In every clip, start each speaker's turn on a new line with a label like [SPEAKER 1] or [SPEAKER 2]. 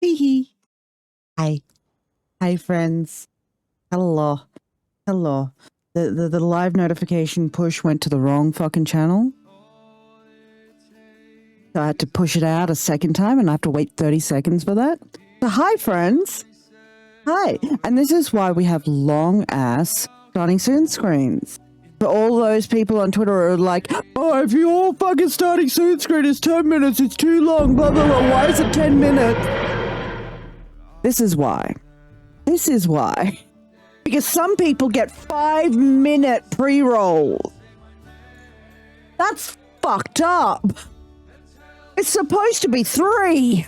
[SPEAKER 1] Hee hee. Hi. Hi, friends. Hello. Hello. The live notification push went to the wrong fucking channel. So I had to push it out a second time and I have to wait 30 seconds for that. So hi, friends. Hi. And this is why we have long-ass starting soon screens. For all those people on Twitter who are like, oh, if your fucking starting soon screen is 10 minutes, it's too long, blah, blah, blah. Why is it 10 minutes? This is why. This is why. Because some people get 5-minute pre-rolls. That's fucked up. It's supposed to be 3.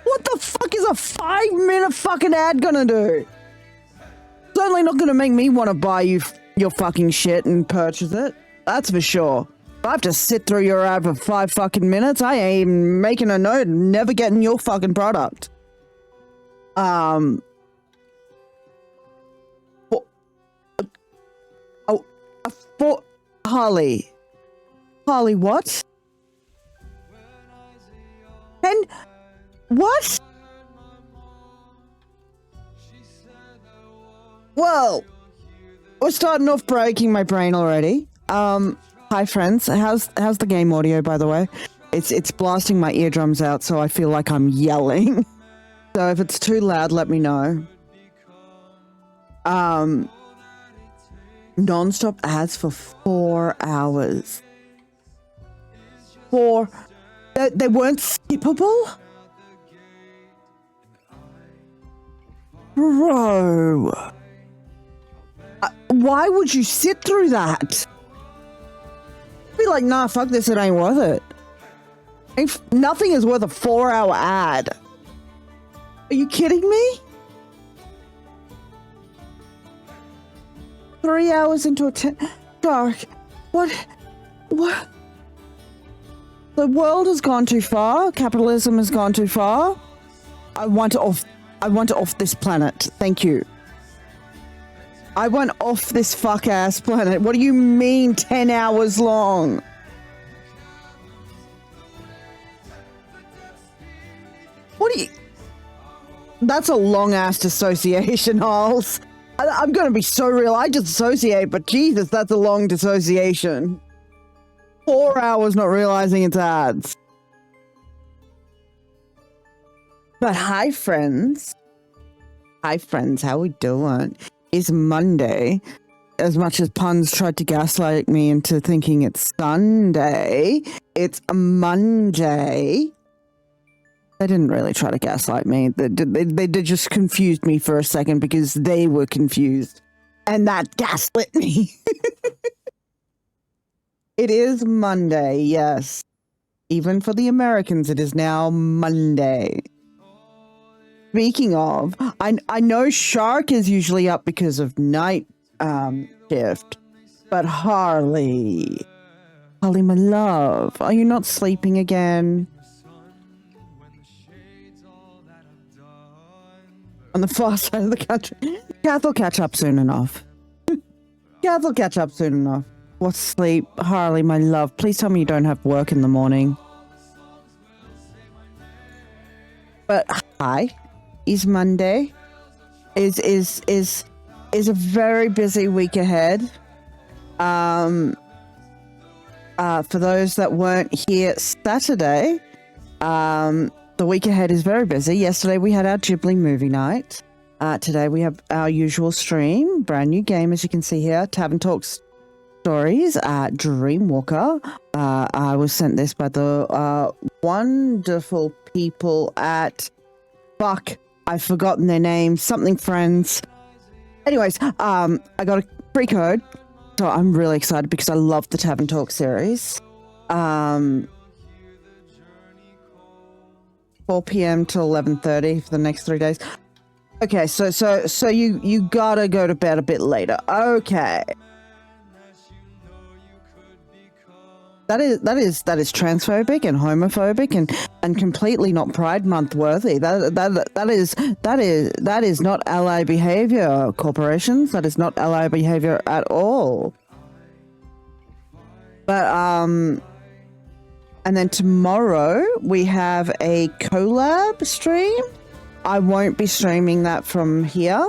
[SPEAKER 1] What the fuck is a 5-minute fucking ad gonna do? It's only not gonna make me want to buy you your fucking shit and purchase it. That's for sure. If I have to sit through your ad for 5 fucking minutes, I ain't making a note and never getting your fucking product. For Harley. Harley, what? And what? Well, we're starting off breaking my brain already. Hi friends. How's the game audio, by the way? It's blasting my eardrums out, so I feel like I'm yelling. So if it's too loud, let me know. Non-stop ads for 4 hours. They weren't skippable? Bro. Why would you sit through that? Be like, nah, fuck this, it ain't worth it. Nothing is worth a 4-hour ad. Are you kidding me? 3 hours into a dark. What? The world has gone too far. Capitalism has gone too far. I want it off this planet. Thank you. I want off this fuck-ass planet. What do you mean 10 hours long? What do you... That's a long-ass dissociation, Halls. I'm going to be so real. I dissociate, but Jesus, that's a long dissociation. 4 hours not realizing it's ads. But hi, friends. Hi, friends. How we doing? It's Monday. As much as puns tried to gaslight me into thinking it's Sunday, it's a Monday. They didn't really try to gaslight me. They just confused me for a second because they were confused. And that gaslit me. It is Monday, yes. Even for the Americans, it is now Monday. Speaking of, I know Shark is usually up because of night shift. But Harley, my love, are you not sleeping again? On the far side of the country. Kath will catch up soon enough. Kath will catch up soon enough. What's sleep? Harley, my love, please tell me you don't have work in the morning. But hi, is Monday. Is a very busy week ahead. For those that weren't here Saturday, the week ahead is very busy. Yesterday we had our Ghibli movie night. Today we have our usual stream, brand new game as you can see here, Tavern Talks Stories at Dreamwalker. I was sent this by the wonderful people at I've forgotten their name, something friends. Anyways, I got a free code, so I'm really excited because I love the Tavern Talk series. 4 p.m. till 11:30 for the next 3 days. Okay, so you gotta go to bed a bit later. Okay. That is transphobic and homophobic and completely not Pride Month worthy. That is not ally behavior, corporations. That is not ally behavior at all. But And then tomorrow we have a collab stream. I won't be streaming that from here.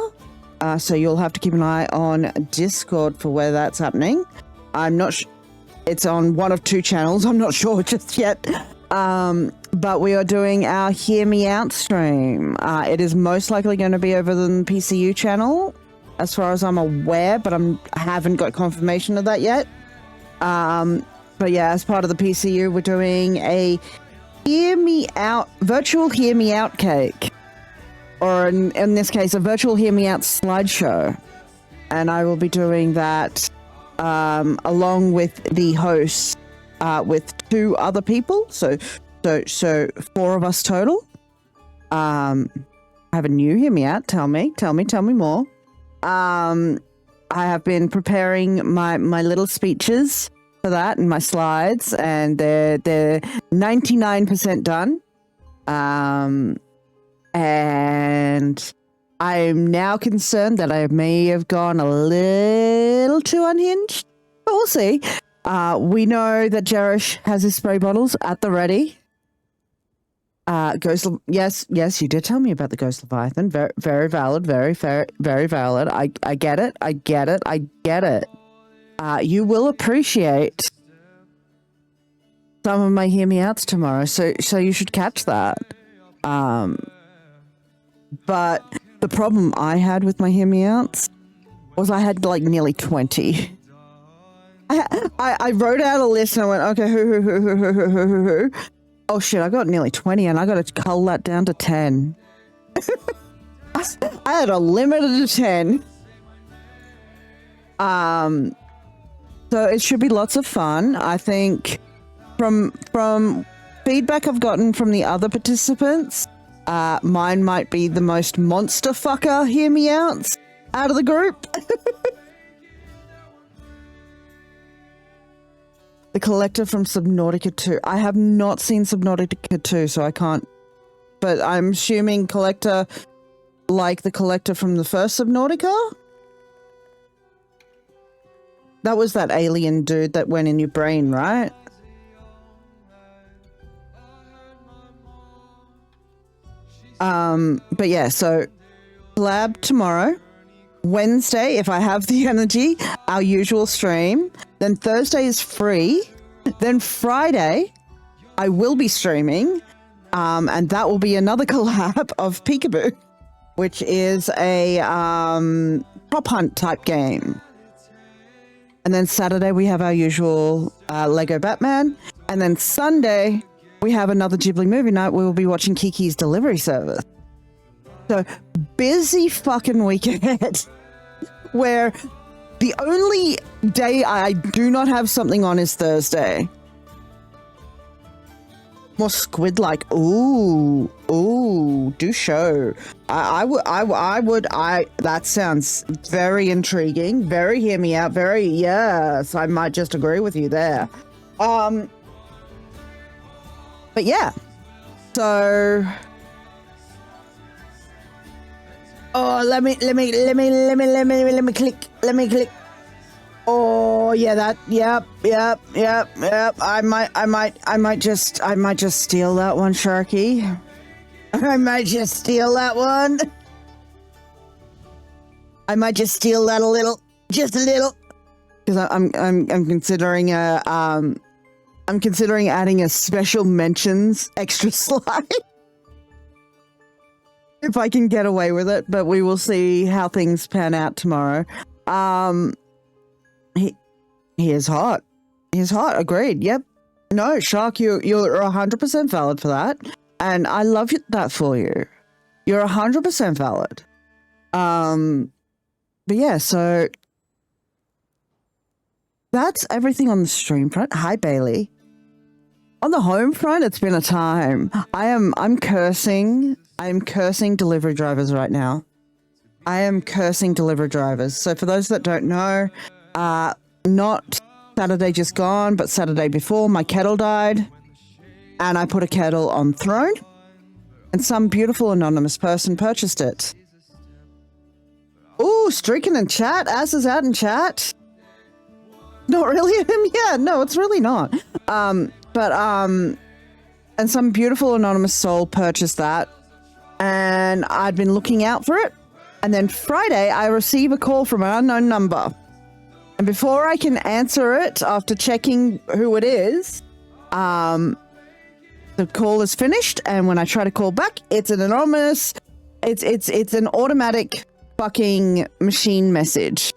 [SPEAKER 1] So you'll have to keep an eye on Discord for where that's happening. I'm not it's on one of two channels. I'm not sure just yet. But we are doing our Hear Me Out stream. It is most likely going to be over the PCU channel, as far as I'm aware, but I haven't got confirmation of that yet. But yeah, as part of the PCU, we're doing a Hear Me Out, virtual Hear Me Out cake. Or in this case, a virtual Hear Me Out slideshow. And I will be doing that along with the hosts, with 2 other people. So 4 of us total. Haven't you Hear Me Out? Tell me more. I have been preparing my little speeches for that and my slides, and they're 99% done. And I'm now concerned that I may have gone a little too unhinged. But we'll see. We know that Jerish has his spray bottles at the ready. Yes, you did tell me about the Ghost Leviathan. Very, very valid. Very fair. Very valid. I get it. I get it. You will appreciate some of my Hear Me Outs tomorrow, so you should catch that. But the problem I had with my Hear Me Outs was I had like nearly 20. I wrote out a list and I went, okay, who. Oh shit, I got nearly 20 and I got to cull that down to 10. I had a limit of 10. So it should be lots of fun. I think from feedback I've gotten from the other participants, mine might be the most monster fucker Hear Me Outs out of the group. The Collector from Subnautica 2. I have not seen Subnautica 2, so I can't. But I'm assuming Collector like the Collector from the first Subnautica? That was that alien dude that went in your brain, right? But yeah, so collab tomorrow. Wednesday, if I have the energy, our usual stream. Then Thursday is free. Then Friday, I will be streaming. And that will be another collab of Peekaboo, which is a prop hunt type game. And then Saturday, we have our usual Lego Batman. And then Sunday, we have another Ghibli movie night. We will be watching Kiki's Delivery Service. So, busy fucking week ahead. Where the only day I do not have something on is Thursday. More squid-like. Ooh, do show. That sounds very intriguing. Very Hear Me Out. Very, yes, I might just agree with you there. But yeah. So, oh, let me click. Oh yeah, that. Yep. I might just steal that one, Sharky. I might just steal that one. I might just steal that just a little, because I'm considering I'm considering adding a special mentions extra slide. If I can get away with it, but we will see how things pan out tomorrow. He is hot. He's hot. Agreed. Yep. No, Shark, you're 100% valid for that, and I love that for you. You're 100% valid. But yeah, so that's everything on the stream front. Hi, Bailey. On the home front, it's been a time. I'm cursing delivery drivers right now. I am cursing delivery drivers. So for those that don't know, not Saturday just gone, but Saturday before, my kettle died. And I put a kettle on Throne. And some beautiful anonymous person purchased it. Ooh, streaking in chat. As is out in chat. Not really him? Yeah, no, it's really not. But and some beautiful anonymous soul purchased that, and I'd been looking out for it. And then Friday, I receive a call from an unknown number. And before I can answer it, after checking who it is, the call is finished. And when I try to call back, it's an anonymous, it's an automatic fucking machine message.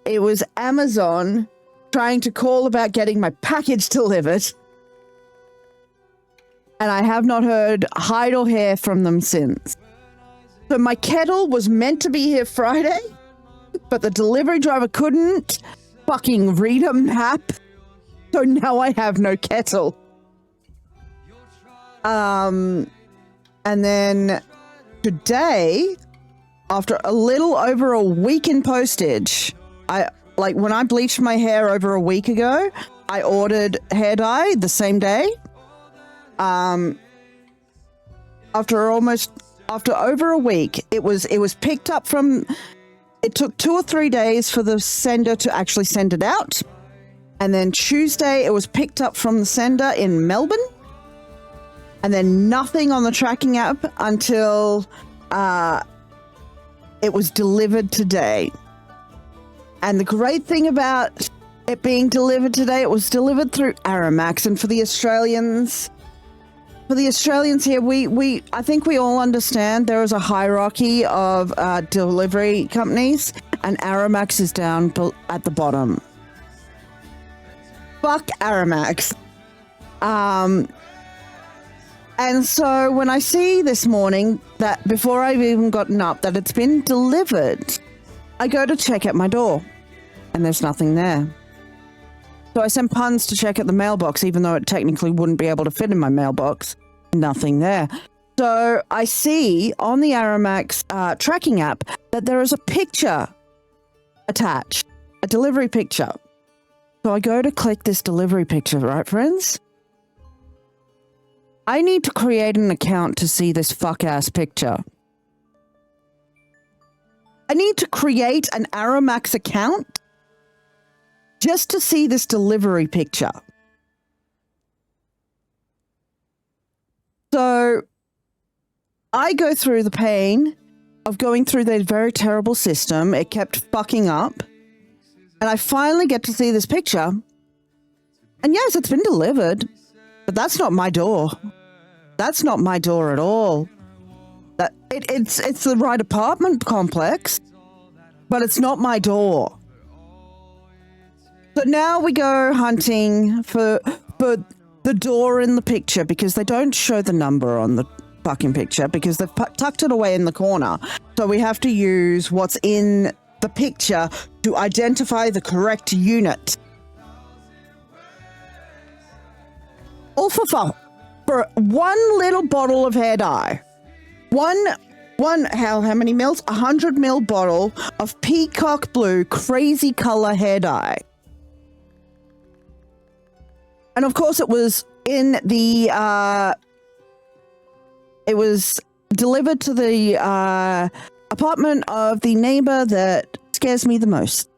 [SPEAKER 1] It was Amazon trying to call about getting my package delivered. And I have not heard hide or hair from them since. So my kettle was meant to be here Friday, but the delivery driver couldn't fucking read a map. So now I have no kettle. And then today, after a little over a week in postage, when I bleached my hair over a week ago, I ordered hair dye the same day. After over a week, it was picked up from, it took 2 or 3 days for the sender to actually send it out. And then Tuesday, it was picked up from the sender in Melbourne. And then nothing on the tracking app until it was delivered today. And the great thing about it being delivered today, it was delivered through Aramax. And for the Australians here, I think we all understand there is a hierarchy of delivery companies, and Aramax is down at the bottom. Fuck Aramax. And so when I see this morning that before I've even gotten up that it's been delivered, I go to check at my door, and there's nothing there. So I sent Puns to check at the mailbox, even though it technically wouldn't be able to fit in my mailbox. Nothing there. So I see on the Aramax tracking app that there is a picture attached, a delivery picture. So I go to click this delivery picture, right, friends? I need to create an account to see this fuck-ass picture. I need to create an Aramax account just to see this delivery picture. So I go through the pain of going through their very terrible system. It kept fucking up. And I finally get to see this picture. And yes, it's been delivered. But that's not my door. That's not my door at all. It's the right apartment complex. But it's not my door. So now we go hunting for the door in the picture, because they don't show the number on the fucking picture because they've tucked it away in the corner. So we have to use what's in the picture to identify the correct unit. All for one little bottle of hair dye. How many mils? 100 ml bottle of peacock blue crazy color hair dye. And of course, it was in the, it was delivered to the apartment of the neighbor that scares me the most.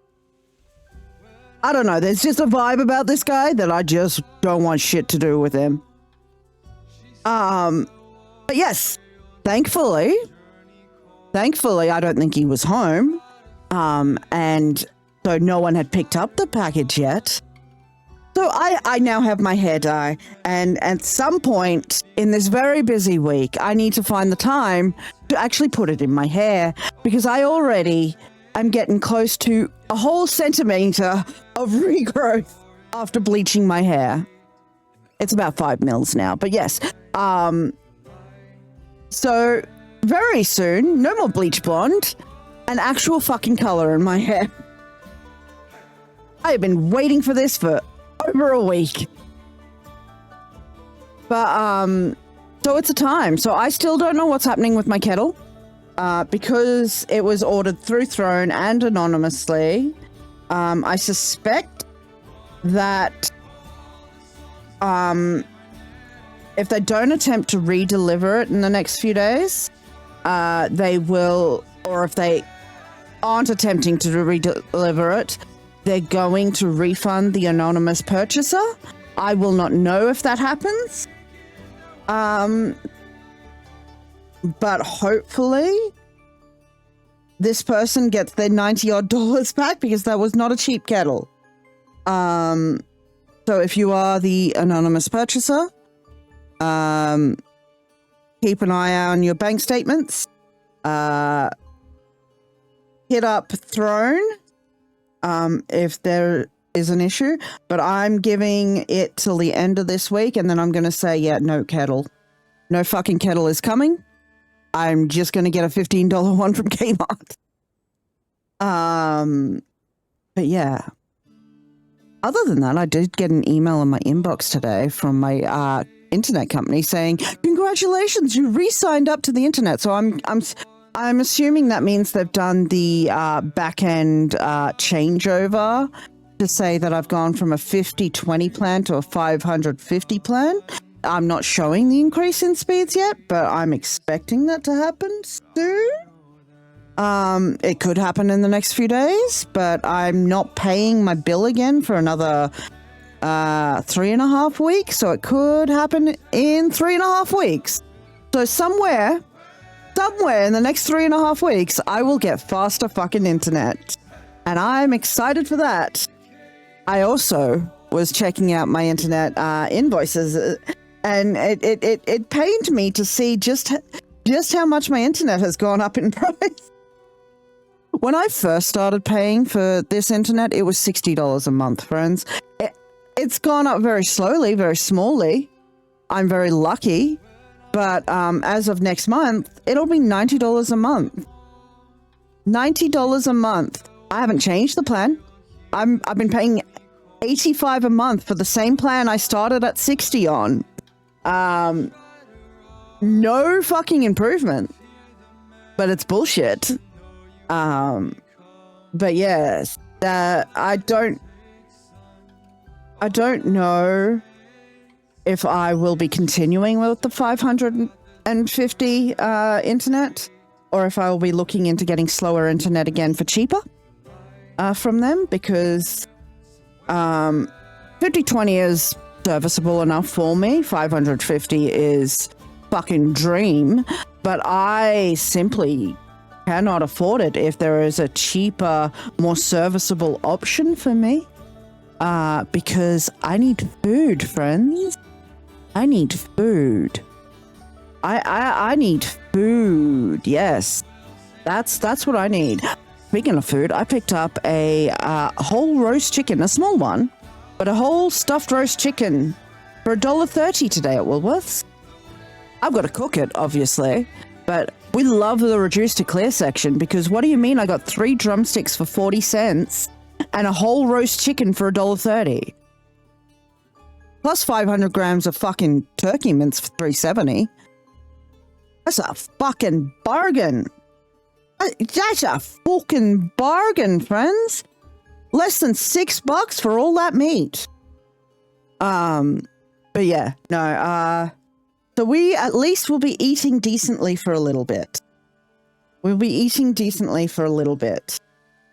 [SPEAKER 1] I don't know, there's just a vibe about this guy that I just don't want shit to do with him. But yes, thankfully, I don't think he was home. And so no one had picked up the package yet. So I now have my hair dye, and at some point in this very busy week, I need to find the time to actually put it in my hair, because I already am getting close to a whole centimeter of regrowth after bleaching my hair. It's about 5 mils now, but yes. So very soon, no more bleach blonde, an actual fucking color in my hair. I have been waiting for this for over a week. But, so it's a time. So I still don't know what's happening with my kettle. Because it was ordered through Throne and anonymously. I suspect that, if they don't attempt to re-deliver it in the next few days, they will, or if they aren't attempting to re-deliver it, they're going to refund the anonymous purchaser. I will not know if that happens. But hopefully this person gets their $90 back because that was not a cheap kettle. So if you are the anonymous purchaser, keep an eye on your bank statements. Hit up Throne if there is an issue, but I'm giving it till the end of this week, and then I'm going to say, yeah, no kettle. No fucking kettle is coming. I'm just going to get a $15 one from Kmart. But yeah. Other than that, I did get an email in my inbox today from my internet company saying, congratulations, you re-signed up to the internet. So I'm assuming that means they've done the back-end changeover to say that I've gone from a 50/20 plan to a 550 plan. I'm not showing the increase in speeds yet, but I'm expecting that to happen soon. It could happen in the next few days, but I'm not paying my bill again for another 3.5 weeks, so it could happen in 3.5 weeks. So somewhere in the next 3.5 weeks, I will get faster fucking internet. And I'm excited for that. I also was checking out my internet invoices, and it pained me to see just how much my internet has gone up in price. When I first started paying for this internet, it was $60 a month, friends. It's gone up very slowly, very smallly. I'm very lucky. But as of next month, it'll be $90 a month. $90 a month. I haven't changed the plan. I've been paying $85 a month for the same plan I started at $60 on. No fucking improvement. But it's bullshit. But yes, I don't know if I will be continuing with the 550 internet, or if I will be looking into getting slower internet again for cheaper from them, because 50/20 is serviceable enough for me. 550 is fucking dream, but I simply cannot afford it if there is a cheaper, more serviceable option for me. Because I need food, friends. I need food. I need food. Yes, that's what I need. Speaking of food, I picked up a whole roast chicken, a small one, but a whole stuffed roast chicken for $1.30 today at Woolworths. I've got to cook it, obviously, but we love the reduced to clear section, because what do you mean I got 3 drumsticks for 40 cents and a whole roast chicken for $1.30? Plus 500 grams of fucking turkey mince for $3.70. That's a fucking bargain. That's a fucking bargain, friends. Less than $6 for all that meat. But yeah, no, so we at least will be eating decently for a little bit. We'll be eating decently for a little bit.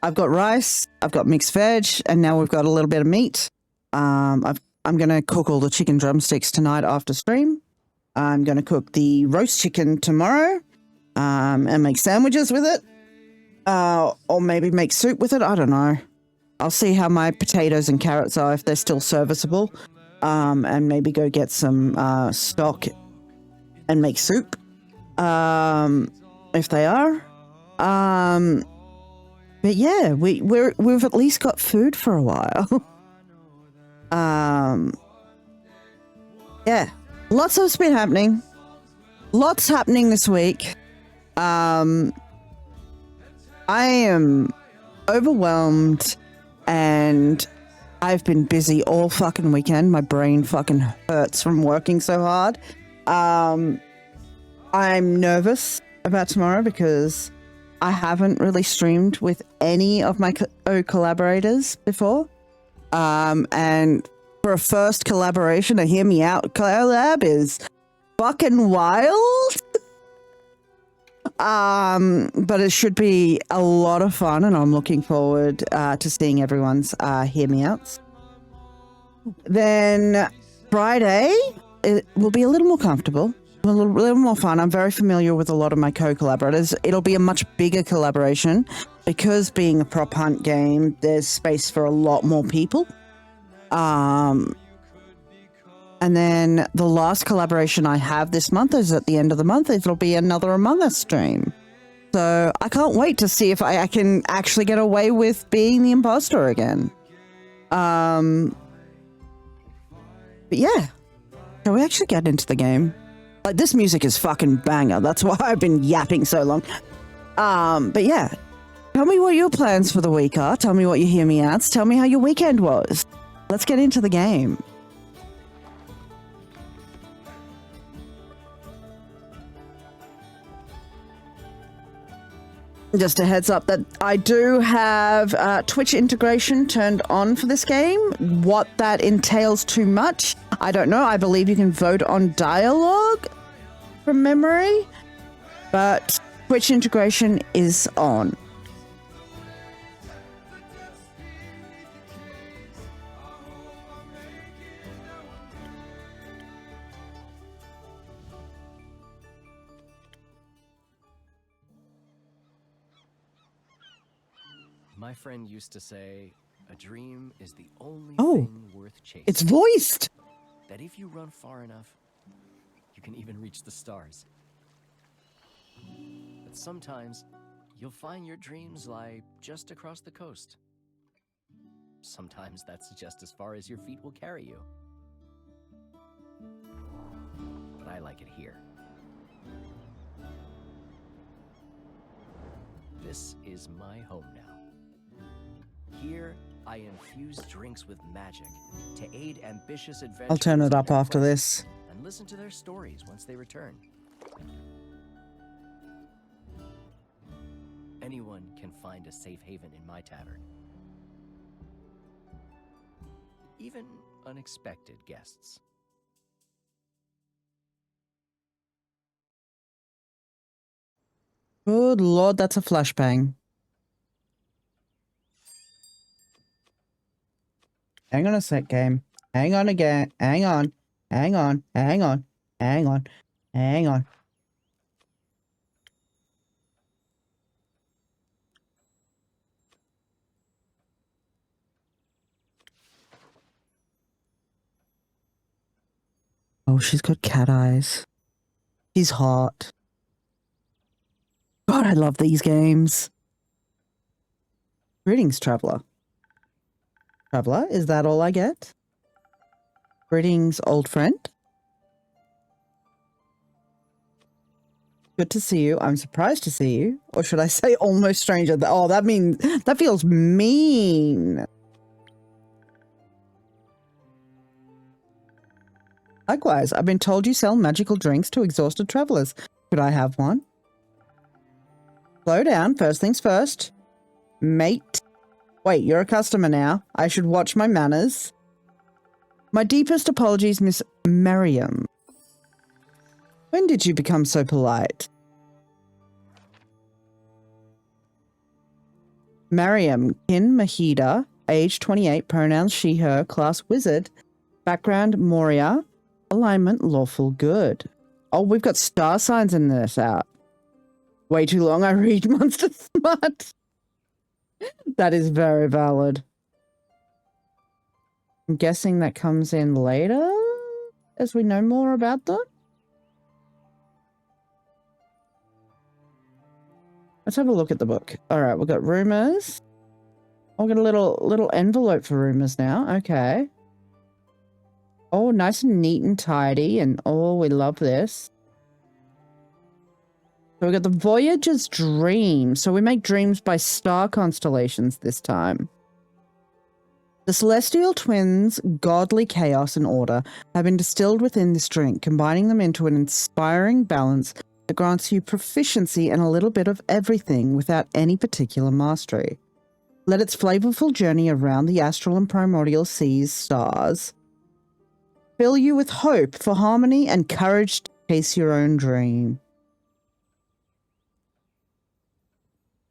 [SPEAKER 1] I've got rice, I've got mixed veg, and now we've got a little bit of meat. I'm going to cook all the chicken drumsticks tonight after stream. I'm going to cook the roast chicken tomorrow, and make sandwiches with it. Or maybe make soup with it. I don't know. I'll see how my potatoes and carrots are, if they're still serviceable. And maybe go get some stock and make soup. If they are. But yeah, we've at least got food for a while. Yeah, lots has been happening. Lots happening this week. I am overwhelmed, and I've been busy all fucking weekend. My brain fucking hurts from working so hard. I'm nervous about tomorrow because I haven't really streamed with any of my collaborators before. And for a first collaboration, a Hear Me Out collab is fucking wild. But it should be a lot of fun, and I'm looking forward to seeing everyone's Hear Me Outs. Then Friday, it will be a little more comfortable, a little more fun. I'm very familiar with a lot of my co-collaborators. It'll be a much bigger collaboration because being a prop hunt game, there's space for a lot more people. And then the last collaboration I have this month is at the end of the month. It'll be another Among Us stream. So I can't wait to see if I can actually get away with being the imposter again. But yeah, can we actually get into the game? Like, this music is fucking banger. That's why I've been yapping so long. But yeah, tell me what your plans for the week are. Tell me what your hear me outs. Tell me how your weekend was. Let's get into the game. Just a heads up that I do have Twitch integration turned on for this game. What that entails too much, I don't know. I believe you can vote on dialogue from memory, but Twitch integration is on.
[SPEAKER 2] My friend used to say, a dream is the only thing worth chasing.
[SPEAKER 1] It's voiced!
[SPEAKER 2] That if you run far enough, you can even reach the stars. But sometimes, you'll find your dreams lie just across the coast. Sometimes that's just as far as your feet will carry you. But I like it here. This is my home now. Here, I infuse drinks with magic to aid ambitious adventurers.
[SPEAKER 1] I'll turn it up after this.
[SPEAKER 2] And listen to their stories once they return. Anyone can find a safe haven in my tavern. Even unexpected guests.
[SPEAKER 1] Good lord, that's a flashbang. Hang on a sec, game. Hang on again. Hang on. Hang on. Hang on. Hang on. Hang on. Oh, she's got cat eyes. She's hot. God, I love these games. Greetings, traveler. Traveler, is that all I get? Greetings, old friend. Good to see you. I'm surprised to see you. Or should I say almost stranger? Oh, that feels mean. Likewise, I've been told you sell magical drinks to exhausted travelers. Could I have one? Slow down. First things first. Mate. Wait, you're a customer now. I should watch my manners. My deepest apologies, Miss Merriam. When did you become so polite? Mariam, kin Mahida, age 28, pronouns she, her, class wizard, background Moria, alignment lawful good. Oh, we've got star signs in this out. Way too long, I read Monster Smart. That is very valid. I'm guessing that comes in later as we know more about them. Let's have a look at the book. All right, we've got rumors. I've got a little envelope for rumors now. Okay. Oh, nice and neat and tidy. And oh, we love this. So we got the Voyager's Dream. So we make dreams by star constellations this time. The celestial twins' godly chaos and order have been distilled within this drink, combining them into an inspiring balance that grants you proficiency and a little bit of everything without any particular mastery. Let its flavorful journey around the astral and primordial seas stars fill you with hope for harmony and courage to chase your own dream.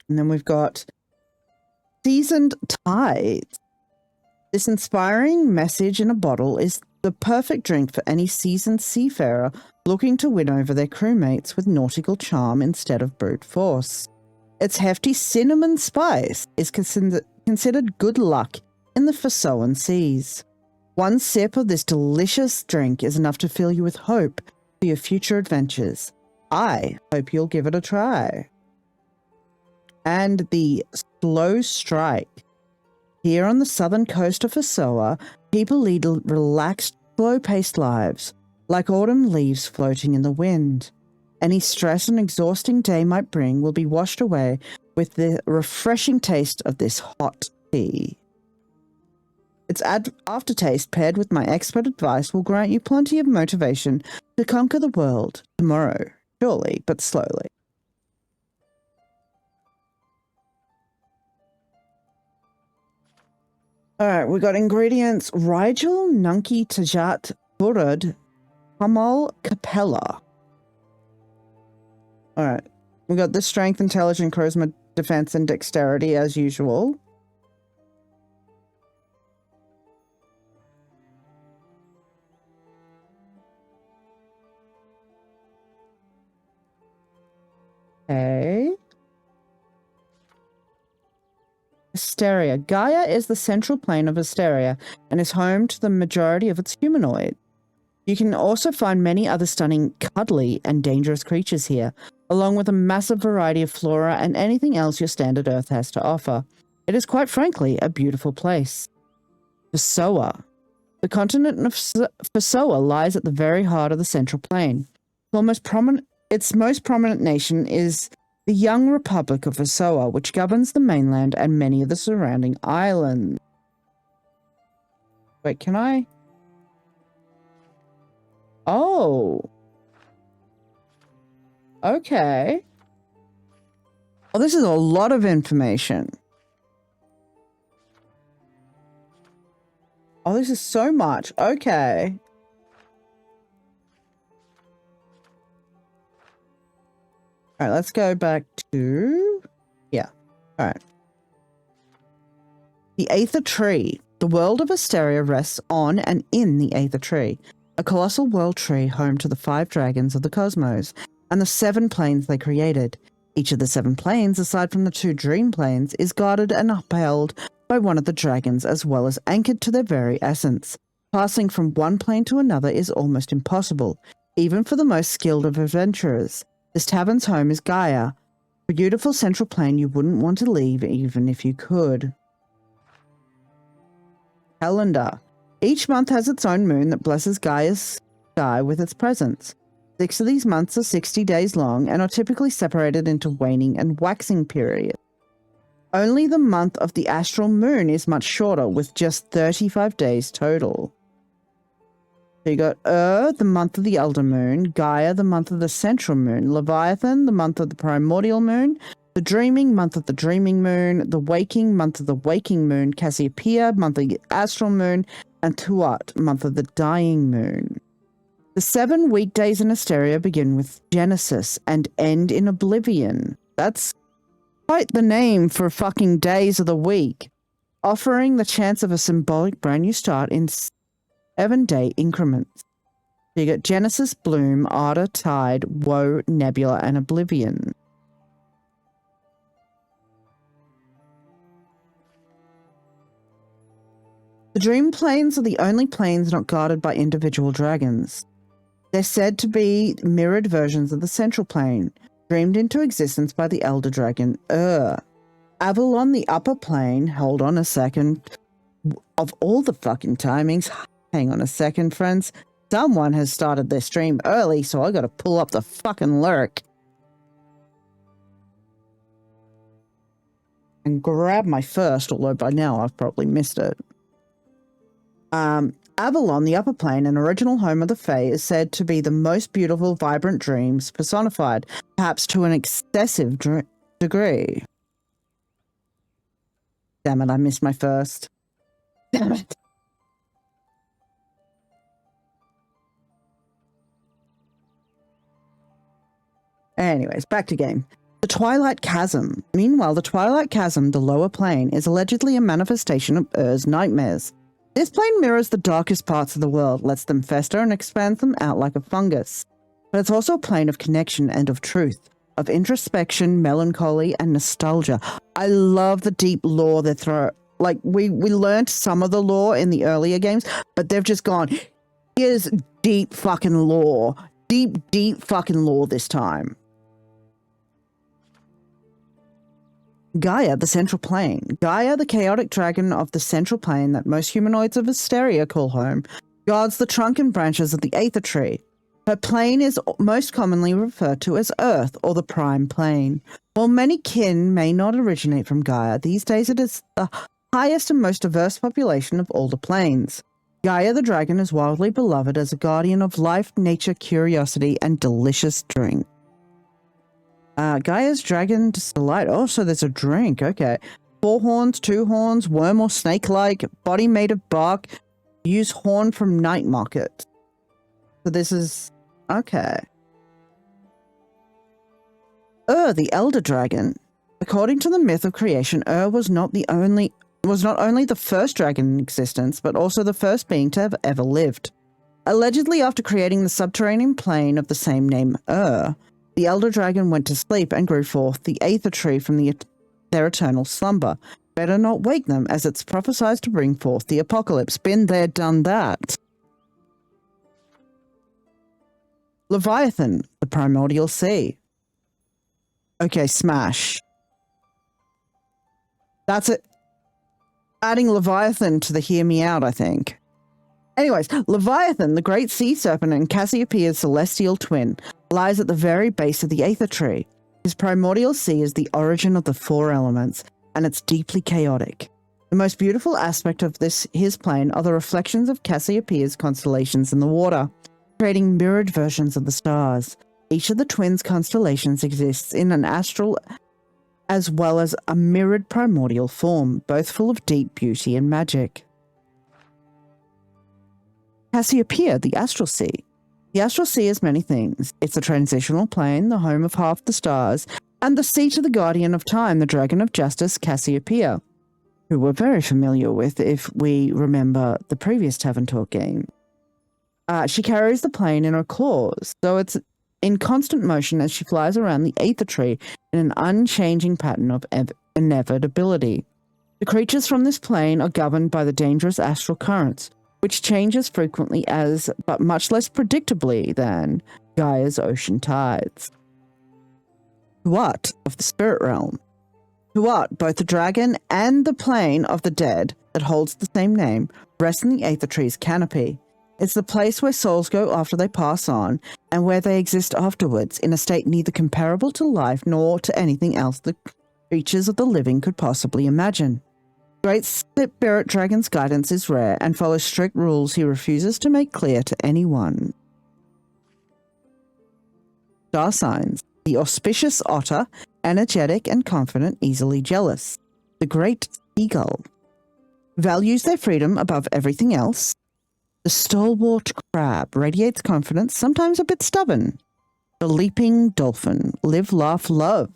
[SPEAKER 1] And then we've got Seasoned Tides. This inspiring message in a bottle is the perfect drink for any seasoned seafarer looking to win over their crewmates with nautical charm instead of brute force. Its hefty cinnamon spice is considered good luck in the Fasoan seas. One sip of this delicious drink is enough to fill you with hope for your future adventures. I hope you'll give it a try. And the slow strike. Here on the southern coast of Fasoa, people lead relaxed, slow-paced lives, like autumn leaves floating in the wind. Any stress an exhausting day might bring will be washed away with the refreshing taste of this hot tea. Its aftertaste paired with my expert advice will grant you plenty of motivation to conquer the world tomorrow, surely but slowly. Alright, we got ingredients: Rigel, Nunki, Tajat, Burad, Hamal, Capella. Alright, we got the strength, intelligence, charisma, defense, and dexterity as usual. Okay. Asteria. Gaia is the central plane of Asteria and is home to the majority of its humanoid. You can also find many other stunning, cuddly, and dangerous creatures here, along with a massive variety of flora and anything else your standard Earth has to offer. It is quite frankly a beautiful place. Fasoa. The continent of Fasoa lies at the very heart of the central plane. Its most prominent nation is the young Republic of Fasoa, which governs the mainland and many of the surrounding islands. Wait, can I? Oh. Okay. Oh, this is a lot of information. Oh, this is so much. Okay. All right, let's go back to... Yeah. All right. The Aether Tree. The world of Asteria rests on and in the Aether Tree, a colossal world tree home to the 5 dragons of the cosmos and the 7 planes they created. Each of the 7 planes, aside from the 2 dream planes, is guarded and upheld by one of the dragons as well as anchored to their very essence. Passing from one plane to another is almost impossible, even for the most skilled of adventurers. This tavern's home is Gaia, a beautiful central plane you wouldn't want to leave even if you could. Calendar. Each month has its own moon that blesses Gaia's sky with its presence. 6 of these months are 60 days long and are typically separated into waning and waxing periods. Only the month of the astral moon is much shorter, with just 35 days total. So you got the month of the elder moon, Gaia, the month of the central moon, Leviathan, the month of the primordial moon, the dreaming, month of the dreaming moon, the waking, month of the waking moon, Cassiopeia, month of the astral moon, and Tuat, month of the dying moon. The 7 weekdays in Asteria begin with Genesis and end in Oblivion. That's quite the name for fucking days of the week, offering the chance of a symbolic brand new start in 7-day increments. So you got Genesis, Bloom, Arda, Tide, Woe, Nebula, and Oblivion. The dream planes are the only planes not guarded by individual dragons. They're said to be mirrored versions of the central plane, dreamed into existence by the elder dragon, Avalon, the upper plane, hold on a second. Of all the fucking timings, hang on a second, friends. Someone has started their stream early, so I gotta pull up the fucking lyric. And grab my first, although by now I've probably missed it. Avalon, the upper plane and original home of the Fae, is said to be the most beautiful, vibrant dreams personified, perhaps to an excessive degree. Damn it, I missed my first. Damn it. Anyways, back to game. The Twilight Chasm. Meanwhile, the Twilight Chasm, the lower plane, is allegedly a manifestation of Ur's nightmares. This plane mirrors the darkest parts of the world, lets them fester and expands them out like a fungus. But it's also a plane of connection and of truth, of introspection, melancholy, and nostalgia. I love the deep lore they throw. Like, we learned some of the lore in the earlier games, but they've just gone, here's deep fucking lore. Deep fucking lore this time. Gaia, the Central Plane. Gaia, the chaotic dragon of the Central Plane that most humanoids of Asteria call home, guards the trunk and branches of the Aether Tree. Her plane is most commonly referred to as Earth, or the Prime Plane. While many kin may not originate from Gaia, these days it is the highest and most diverse population of all the planes. Gaia the dragon is wildly beloved as a guardian of life, nature, curiosity, and delicious drink. Gaia's Dragon's Delight. Oh, so there's a drink. Okay. 4 horns, 2 horns, worm or snake-like, body made of bark, use horn from night market. So this is... okay. The Elder Dragon. According to the myth of creation, was not only the first dragon in existence, but also the first being to have ever lived. Allegedly, after creating the subterranean plane of the same name, the Elder Dragon went to sleep and grew forth the Aether Tree from their eternal slumber. Better not wake them, as it's prophesied to bring forth the apocalypse. Been there, done that. Leviathan, the Primordial Sea. Okay, smash. That's it. Adding Leviathan to the hear me out, I think. Anyways, Leviathan, the great sea serpent and Cassiopeia's celestial twin, lies at the very base of the Aether Tree. His primordial sea is the origin of the 4 elements, and it's deeply chaotic. The most beautiful aspect of his plane are the reflections of Cassiopeia's constellations in the water, creating mirrored versions of the stars. Each of the twins' constellations exists in an astral as well as a mirrored primordial form, both full of deep beauty and magic. Cassiopeia, the Astral Sea. The Astral Sea is many things. It's a transitional plane, the home of half the stars, and the seat of the guardian of time, the dragon of justice, Cassiopeia, who we're very familiar with if we remember the previous Tavern Talk game. She carries the plane in her claws, so it's in constant motion as she flies around the Aether Tree in an unchanging pattern of inevitability. The creatures from this plane are governed by the dangerous astral currents, which changes frequently but much less predictably than Gaia's ocean tides. Tuat of the spirit realm. Tuat, both the dragon and the plane of the dead that holds the same name, rest in the Aether Tree's canopy. It's the place where souls go after they pass on, and where they exist afterwards in a state neither comparable to life nor to anything else the creatures of the living could possibly imagine. Great Spirit Dragon's guidance is rare and follows strict rules he refuses to make clear to anyone. Star signs. The auspicious otter, energetic and confident, easily jealous. The great seagull. Values their freedom above everything else. The stalwart crab radiates confidence, sometimes a bit stubborn. The leaping dolphin. Live, laugh, love.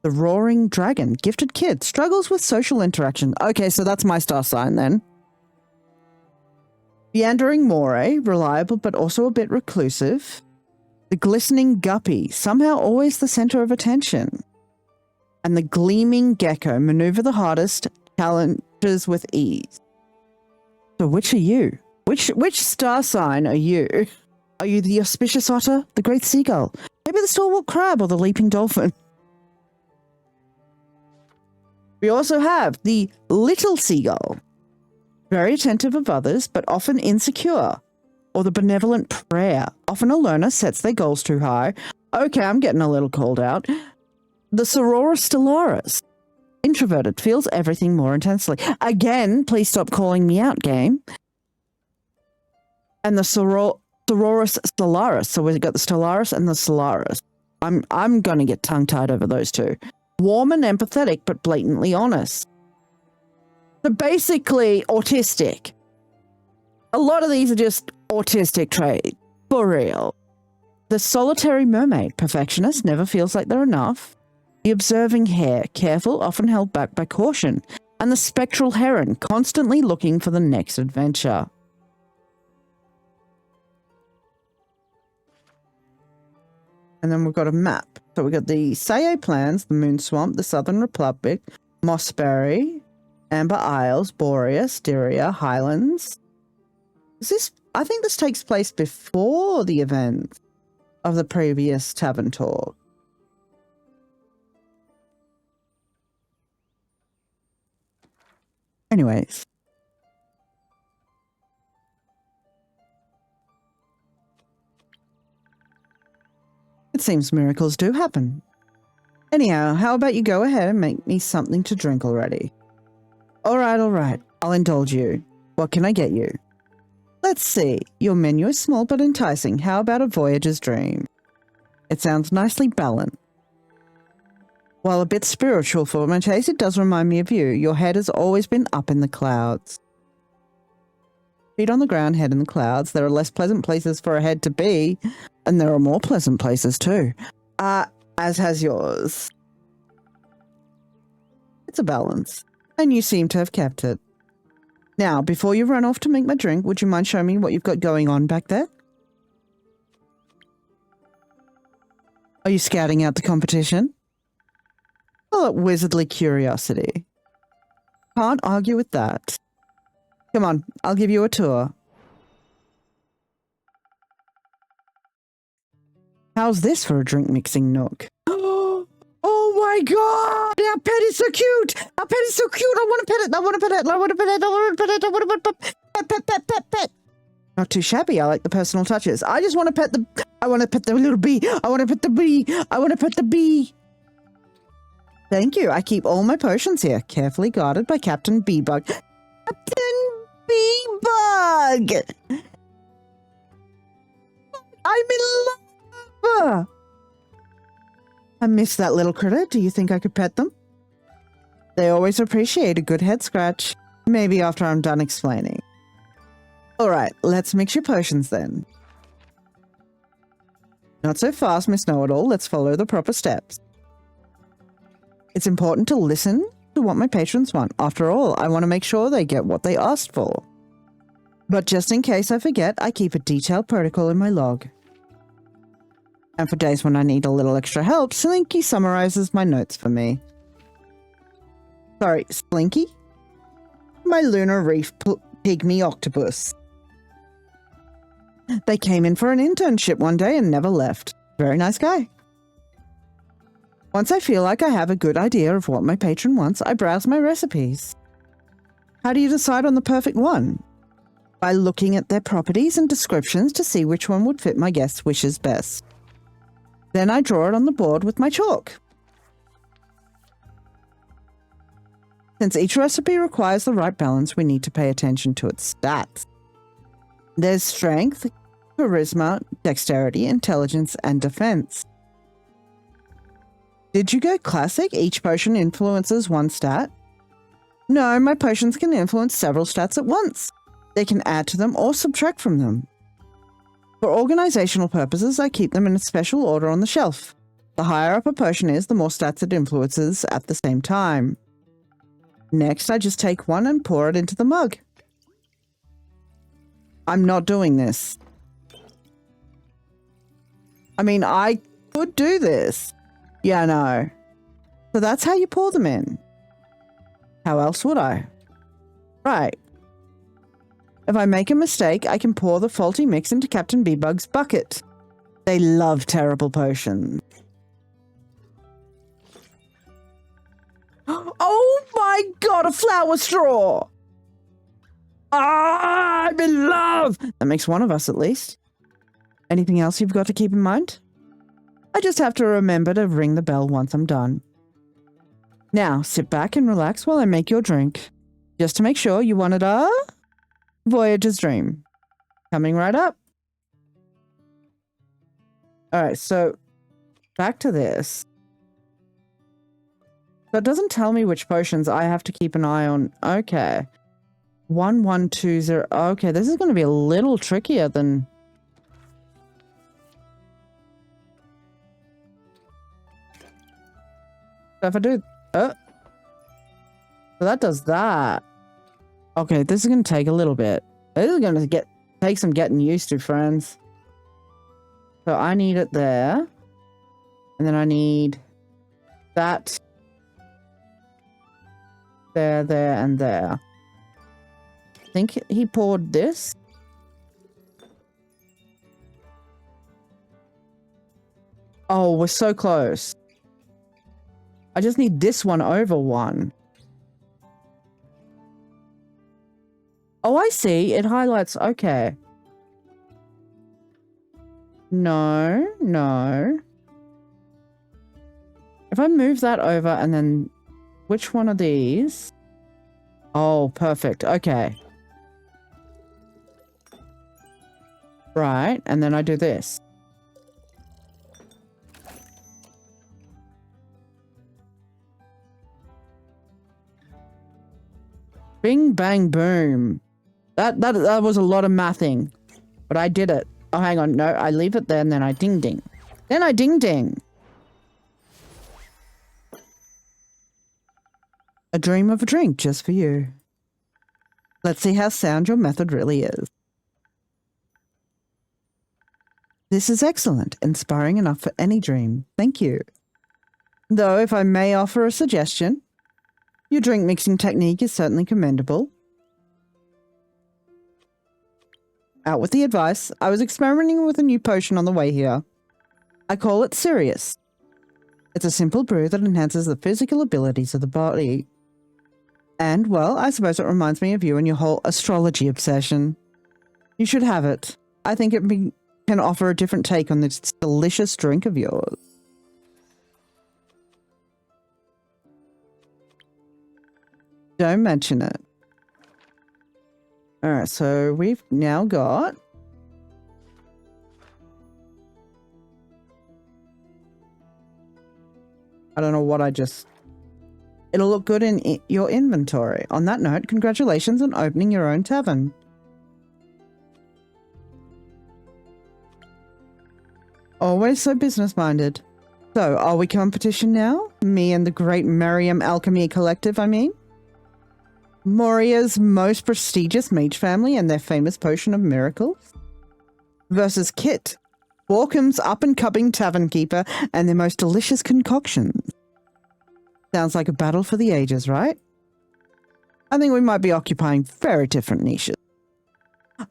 [SPEAKER 1] The roaring dragon, gifted kid, struggles with social interaction. Okay, so that's my star sign then. Meandering moray, reliable but also a bit reclusive. The glistening guppy, somehow always the center of attention. And the gleaming gecko, maneuver the hardest, challenges with ease. So which are you? Which star sign are you? Are you the auspicious otter, the great seagull, maybe the stalwart crab or the leaping dolphin? We also have the little seagull, very attentive of others, but often insecure, or the benevolent prayer. Often a learner sets their goals too high. Okay, I'm getting a little called out. The Sorora Stellaris, introverted, feels everything more intensely. Again, please stop calling me out, game. And the Sororis Stellaris. So we've got the Stellaris and the Stellaris. I'm going to get tongue-tied over those two. Warm and empathetic, but blatantly honest. So basically, autistic. A lot of these are just autistic traits. For real. The solitary mermaid, perfectionist, never feels like they're enough. The observing hare, careful, often held back by caution. and the spectral heron, constantly looking for the next adventure. And then we've got a map. So we've got the Sayo Plans, the Moon Swamp, the Southern Republic, Mossberry, Amber Isles, Borea, Styria, Highlands. Is this? I think this takes place before the event of the previous Tavern tour. Anyways. It seems miracles do happen. Anyhow, how about you go ahead and make me something to drink already? All right. I'll indulge you. What can I get you? Let's see. Your menu is small but enticing. How about a voyager's dream? It sounds nicely balanced. While a bit spiritual for my taste, it does remind me of you. Your head has always been up in the clouds. Feet on the ground, head in the clouds. There are less pleasant places for a head to be, and there are more pleasant places too. As has yours. It's a balance, and you seem to have kept it. Now, before you run off to make my drink, would you mind showing me what you've got going on back there? Are you scouting out the competition? Oh, wizardly curiosity. Can't argue with that. Come on, I'll give you a tour. How's this for a drink mixing nook? Oh my god! Our pet is so cute! Our pet is so cute! I want to pet it! I want to pet it! I want to pet it! I want to pet it! I want to pet. Not too shabby. I like the personal touches. I just want to pet the... I want to pet the little bee. I want to pet the bee. I want to pet the bee. Thank you. I keep all my potions here, carefully guarded by Captain Bee-Bug. Captain Bee-Bug! I'm in love! I miss that little critter. Do you think I could pet them? They always appreciate a good head scratch. Maybe after I'm done explaining. Alright, let's mix your potions then. Not so fast, Miss Know-It-All. Let's follow the proper steps. It's important to listen to what my patrons want. After all, I want to make sure they get what they asked for. But just in case I forget, I keep a detailed protocol in my log. And for days when I need a little extra help, Slinky summarizes my notes for me. Sorry, Slinky? My lunar reef pygmy octopus. They came in for an internship one day and never left. Very nice guy. Once I feel like I have a good idea of what my patron wants, I browse my recipes. How do you decide on the perfect one? By looking at their properties and descriptions to see which one would fit my guest's wishes best. Then I draw it on the board with my chalk. Since each recipe requires the right balance, we need to pay attention to its stats. There's strength, charisma, dexterity, intelligence, and defense. Did you go classic? Each potion influences one stat? No, my potions can influence several stats at once. They can add to them or subtract from them. For organizational purposes, I keep them in a special order on the shelf. The higher up a potion is, the more stats it influences at the same time. Next, I just take one and pour it into the mug. I'm not doing this. I mean, I could do this. Yeah, no. So that's how you pour them in. How else would I? Right. If I make a mistake, I can pour the faulty mix into Captain Bee-Bug's bucket. They love terrible potions. Oh my god, a flower straw! Ah, I'm in love! That makes one of us at least. Anything else you've got to keep in mind? I just have to remember to ring the bell once I'm done. Now, sit back and relax while I make your drink. Just to make sure you wanted a Voyager's Dream. Coming right up. Alright, so back to this. So it doesn't tell me which potions I have to keep an eye on. Okay. 1120. Okay, this is going to be a little trickier than... So if I do... So that does that. Okay, this is going to take a little bit. This is going to take some getting used to, friends. So I need it there. And then I need that. There, and there. I think he poured this. Oh, we're so close. I just need this one over one. Oh, I see. It highlights. Okay. No. If I move that over and then which one of these? Oh, perfect. Okay. Right. And then I do this. Bing, bang, boom. That was a lot of mathing. But I did it. Oh, hang on. No, I leave it there and then I ding ding. Then I ding ding. A dream of a drink just for you. Let's see how sound your method really is. This is excellent. Inspiring enough for any dream. Thank you. Though, if I may offer a suggestion, your drink mixing technique is certainly commendable. Out with the advice. I was experimenting with a new potion on the way here. I call it Sirius. It's a simple brew that enhances the physical abilities of the body. And, well, I suppose it reminds me of you and your whole astrology obsession. You should have it. I think it can offer a different take on this delicious drink of yours. Don't mention it. Alright, so we've now got... I don't know what I just... It'll look good in your inventory. On that note, congratulations on opening your own tavern. Always so business-minded. So, are we competition now? Me and the great Merriam Alchemy Collective, I mean? Moria's most prestigious mage family and their famous potion of miracles? Versus Kit, Borkham's up-and-coming tavern keeper and their most delicious concoctions. Sounds like a battle for the ages, right? I think we might be occupying very different niches.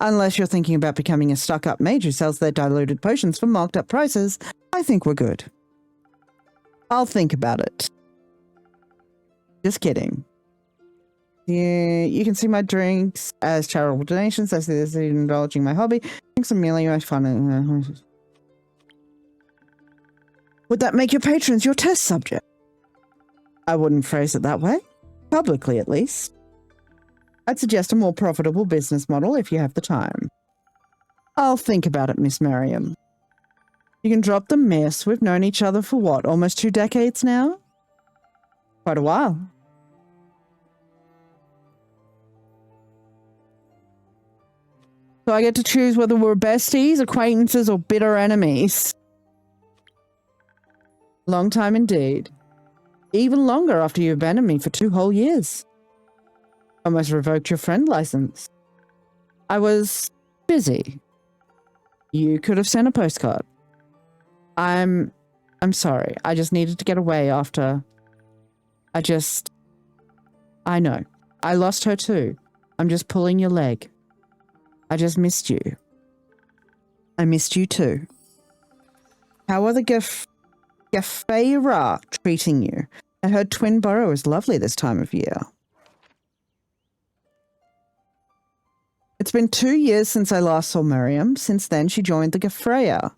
[SPEAKER 1] Unless you're thinking about becoming a stuck-up mage who sells their diluted potions for marked-up prices, I think we're good. I'll think about it. Just kidding. Yeah, you can see my drinks as charitable donations. I see this indulging my hobby. Drinks are merely my fun. Would that make your patrons your test subject? I wouldn't phrase it that way. Publicly, at least. I'd suggest a more profitable business model if you have the time. I'll think about it, Miss Merriam. You can drop the mess. We've known each other for what, almost 2 decades now? Quite a while. So I get to choose whether we're besties, acquaintances, or bitter enemies. Long time indeed. Even longer after you abandoned me for 2 whole years. Almost revoked your friend license. I was busy. You could have sent a postcard. I'm sorry. I just needed to get away after... I know. I lost her too. I'm just pulling your leg. I just missed you. I missed you too. How are the Gafeira treating you? I heard Twinborough is lovely this time of year. It's been 2 years since I last saw Miriam. Since then, she joined the Gafeira,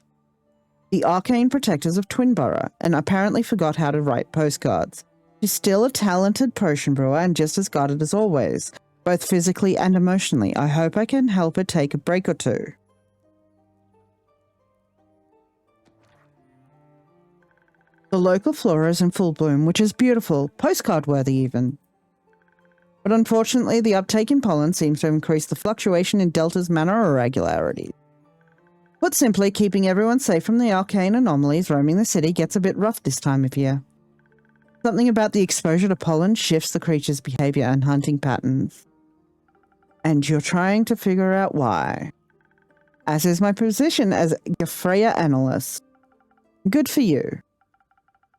[SPEAKER 1] the arcane protectors of Twinborough, and apparently forgot how to write postcards. She's still a talented potion brewer and just as guarded as always, both physically and emotionally. I hope I can help her take a break or two. The local flora is in full bloom, which is beautiful, postcard-worthy even. But unfortunately, the uptake in pollen seems to have increased the fluctuation in Delta's mana irregularities. Put simply, keeping everyone safe from the arcane anomalies roaming the city gets a bit rough this time of year. Something about the exposure to pollen shifts the creature's behavior and hunting patterns. And you're trying to figure out why. As is my position as Gefreya analyst. Good for you.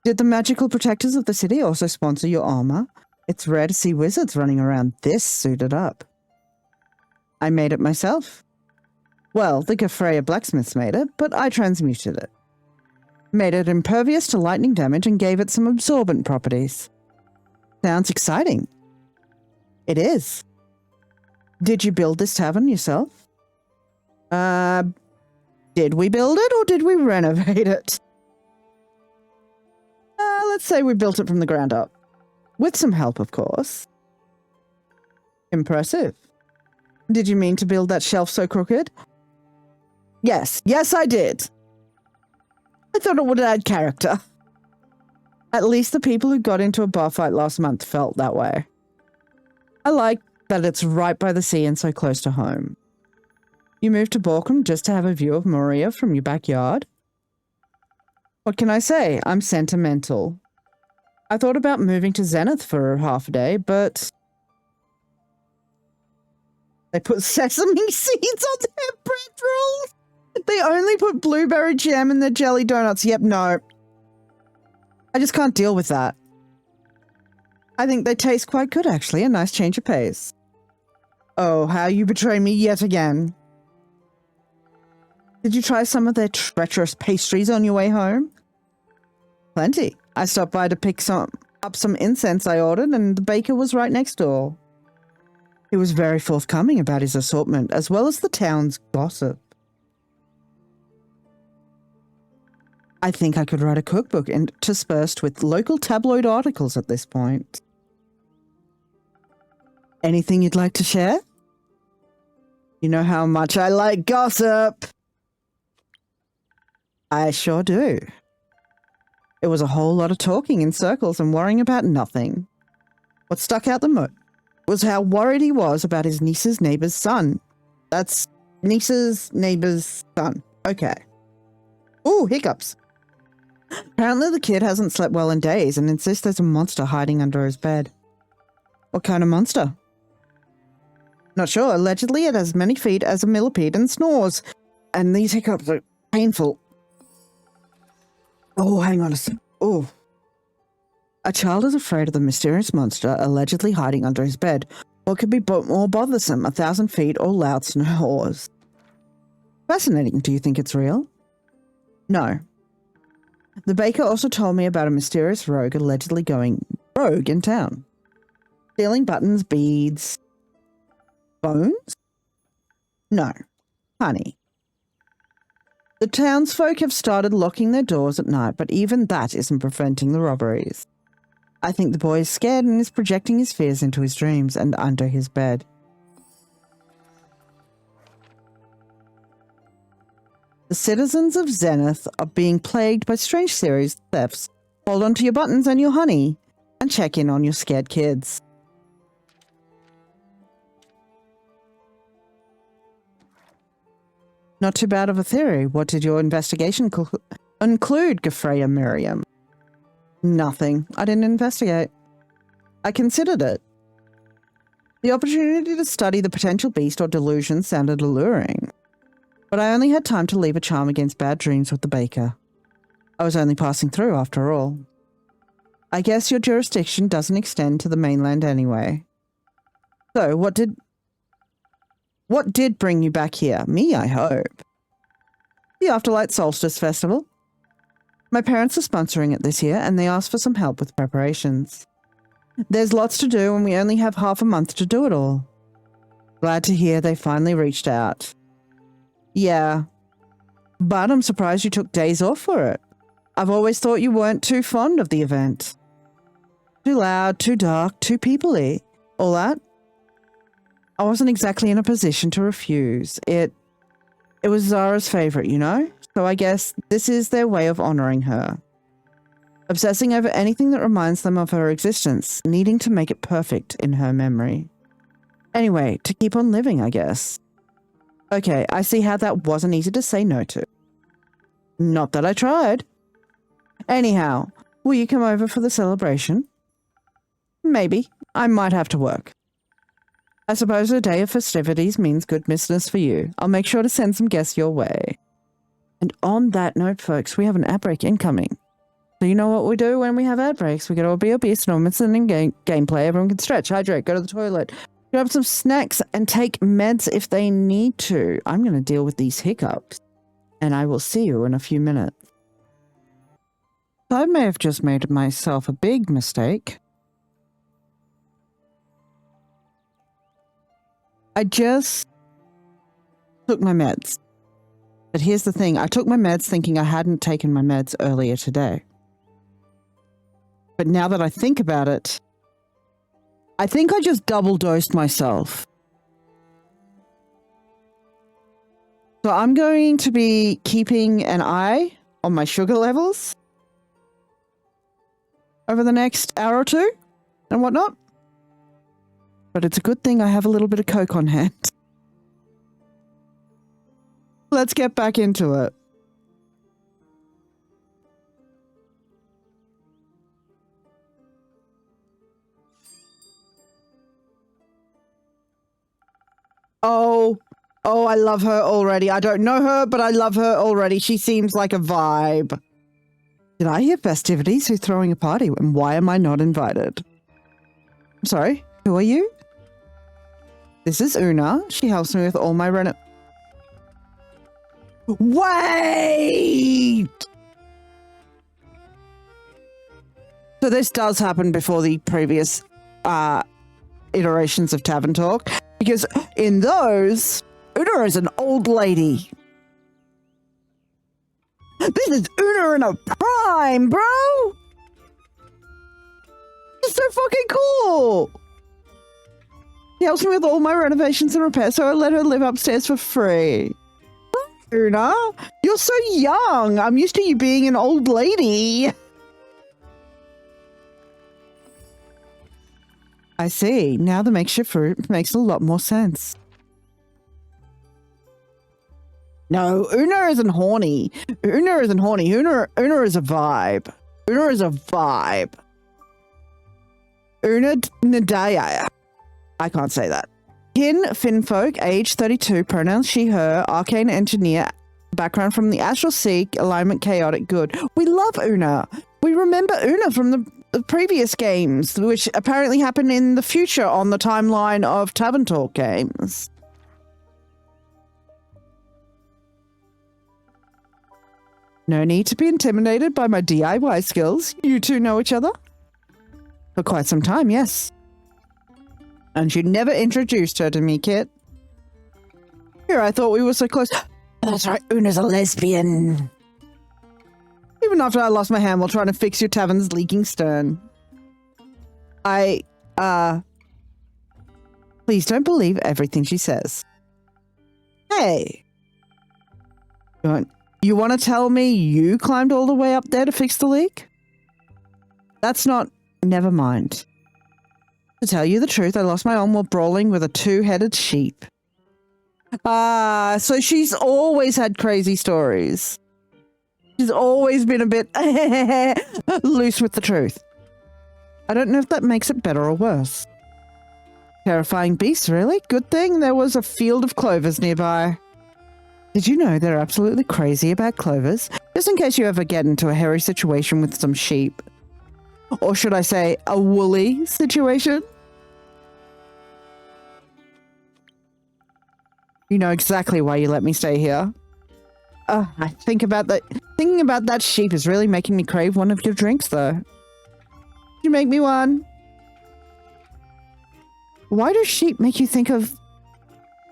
[SPEAKER 1] Did the magical protectors of the city also sponsor your armor? It's rare to see wizards running around this suited up. I made it myself. Well, the Gefreya blacksmiths made it, but I transmuted it. Made it impervious to lightning damage and gave it some absorbent properties. Sounds exciting. It is. Did you build this tavern yourself? Did we build it or did we renovate it? Let's say we built it from the ground up. With some help, of course. Impressive. Did you mean to build that shelf so crooked? Yes, I did. I thought it would add character. At least the people who got into a bar fight last month felt that way. I like that it's right by the sea and so close to home. You moved to Borkham just to have a view of Moria from your backyard? What can I say? I'm sentimental. I thought about moving to Zenith for half a day, but they put sesame seeds on their bread rolls. They only put blueberry jam in their jelly donuts. Yep, no. I just can't deal with that. I think they taste quite good, actually. A nice change of pace. Oh, how you betray me yet again. Did you try some of their treacherous pastries on your way home? Plenty. I stopped by to pick up some incense I ordered, and the baker was right next door. He was very forthcoming about his assortment, as well as the town's gossip. I think I could write a cookbook interspersed with local tabloid articles at this point. Anything you'd like to share? You know how much I like gossip. I sure do. It was a whole lot of talking in circles and worrying about nothing. What stuck out the most was how worried he was about his niece's neighbor's son. That's niece's neighbor's son. Okay. Ooh, hiccups. Apparently the kid hasn't slept well in days and insists there's a monster hiding under his bed. What kind of monster? Not sure. Allegedly it has many feet as a millipede and snores. And these hiccups are painful. Oh, hang on a sec. Oh. A child is afraid of the mysterious monster allegedly hiding under his bed. What could be more bothersome, 1,000 feet or loud snores? Fascinating. Do you think it's real? No. The baker also told me about a mysterious rogue allegedly going rogue in town. Stealing buttons, beads, bones? No. Honey. The townsfolk have started locking their doors at night, but even that isn't preventing the robberies. I think the boy is scared and is projecting his fears into his dreams and under his bed. The citizens of Zenith are being plagued by strange series of thefts. Hold on to your buttons and your honey, and check in on your scared kids. Not too bad of a theory. What did your investigation include, Gefreya Miriam? Nothing. I didn't investigate. I considered it. The opportunity to study the potential beast or delusion sounded alluring. But I only had time to leave a charm against bad dreams with the baker. I was only passing through after all. I guess your jurisdiction doesn't extend to the mainland anyway. So, what did bring you back here? Me, I hope. The Afterlight Solstice Festival. My parents are sponsoring it this year, and they asked for some help with preparations. There's lots to do, and we only have half a month to do it all. Glad to hear they finally reached out. Yeah, but I'm surprised you took days off for it. I've always thought you weren't too fond of the event. Too loud, too dark, too people-y. All that. I wasn't exactly in a position to refuse. It was Zara's favorite, you know? So I guess this is their way of honoring her. Obsessing over anything that reminds them of her existence, needing to make it perfect in her memory. Anyway, to keep on living, I guess. Okay, I see how that wasn't easy to say no to. Not that I tried. Anyhow, Will you come over for the celebration? Maybe. I might have to work. I suppose a day of festivities means good business for you. I'll make sure to send some guests your way. And on that note, folks, we have an ad break incoming. So you know what we do when we have ad breaks? We get all be obese, no missing in gameplay. Everyone can stretch, hydrate, go to the toilet, grab some snacks, and take meds if they need to. I'm going to deal with these hiccups, and I will see you in a few minutes. I may have just made myself a big mistake. I just took my meds. But here's the thing. I took my meds thinking I hadn't taken my meds earlier today. But now that I think about it, I think I just double dosed myself. So I'm going to be keeping an eye on my sugar levels over the next hour or two and whatnot. But it's a good thing I have a little bit of Coke on hand. Let's get back into it. Oh, I love her already. I don't know her, but I love her already. She seems like a vibe. Did I hear festivities? Who's throwing a party? And why am I not invited? I'm sorry, who are you? This is Una. She helps me with all my Wait! So this does happen before the previous iterations of Tavern Talk, because in those, Una is an old lady. This is Una in a prime, bro! It's so fucking cool! She helps me with all my renovations and repairs, so I let her live upstairs for free. Una, you're so young. I'm used to you being an old lady. I see. Now the makeshift fruit makes a lot more sense. No, Una isn't horny. Una isn't horny. Una is a vibe. Una is a vibe. Una Nadaya. I can't say that. Kin Finfolk, age 32, pronouns she, her, arcane engineer, background from the astral seek, alignment chaotic good. We love Una. We remember Una from the previous games, which apparently happen in the future on the timeline of Tavern Talk games. No need to be intimidated by my DIY skills. You two know each other? For quite some time, yes. And you never introduced her to me, Kit. Here, I thought we were so close. That's right, Una's a lesbian. Even after I lost my hand while trying to fix your tavern's leaking stern. Please don't believe everything she says. Hey. You want to tell me you climbed all the way up there to fix the leak? That's not... Never mind. To tell you the truth, I lost my arm while brawling with a two-headed sheep. So she's always had crazy stories. She's always been a bit loose with the truth. I don't know if that makes it better or worse. Terrifying beasts, really? Good thing there was a field of clovers nearby. Did you know they're absolutely crazy about clovers? Just in case you ever get into a hairy situation with some sheep. Or should I say, a woolly situation? You know exactly why you let me stay here. Thinking about that sheep is really making me crave one of your drinks, though. Could you make me one? Why do sheep make you think of...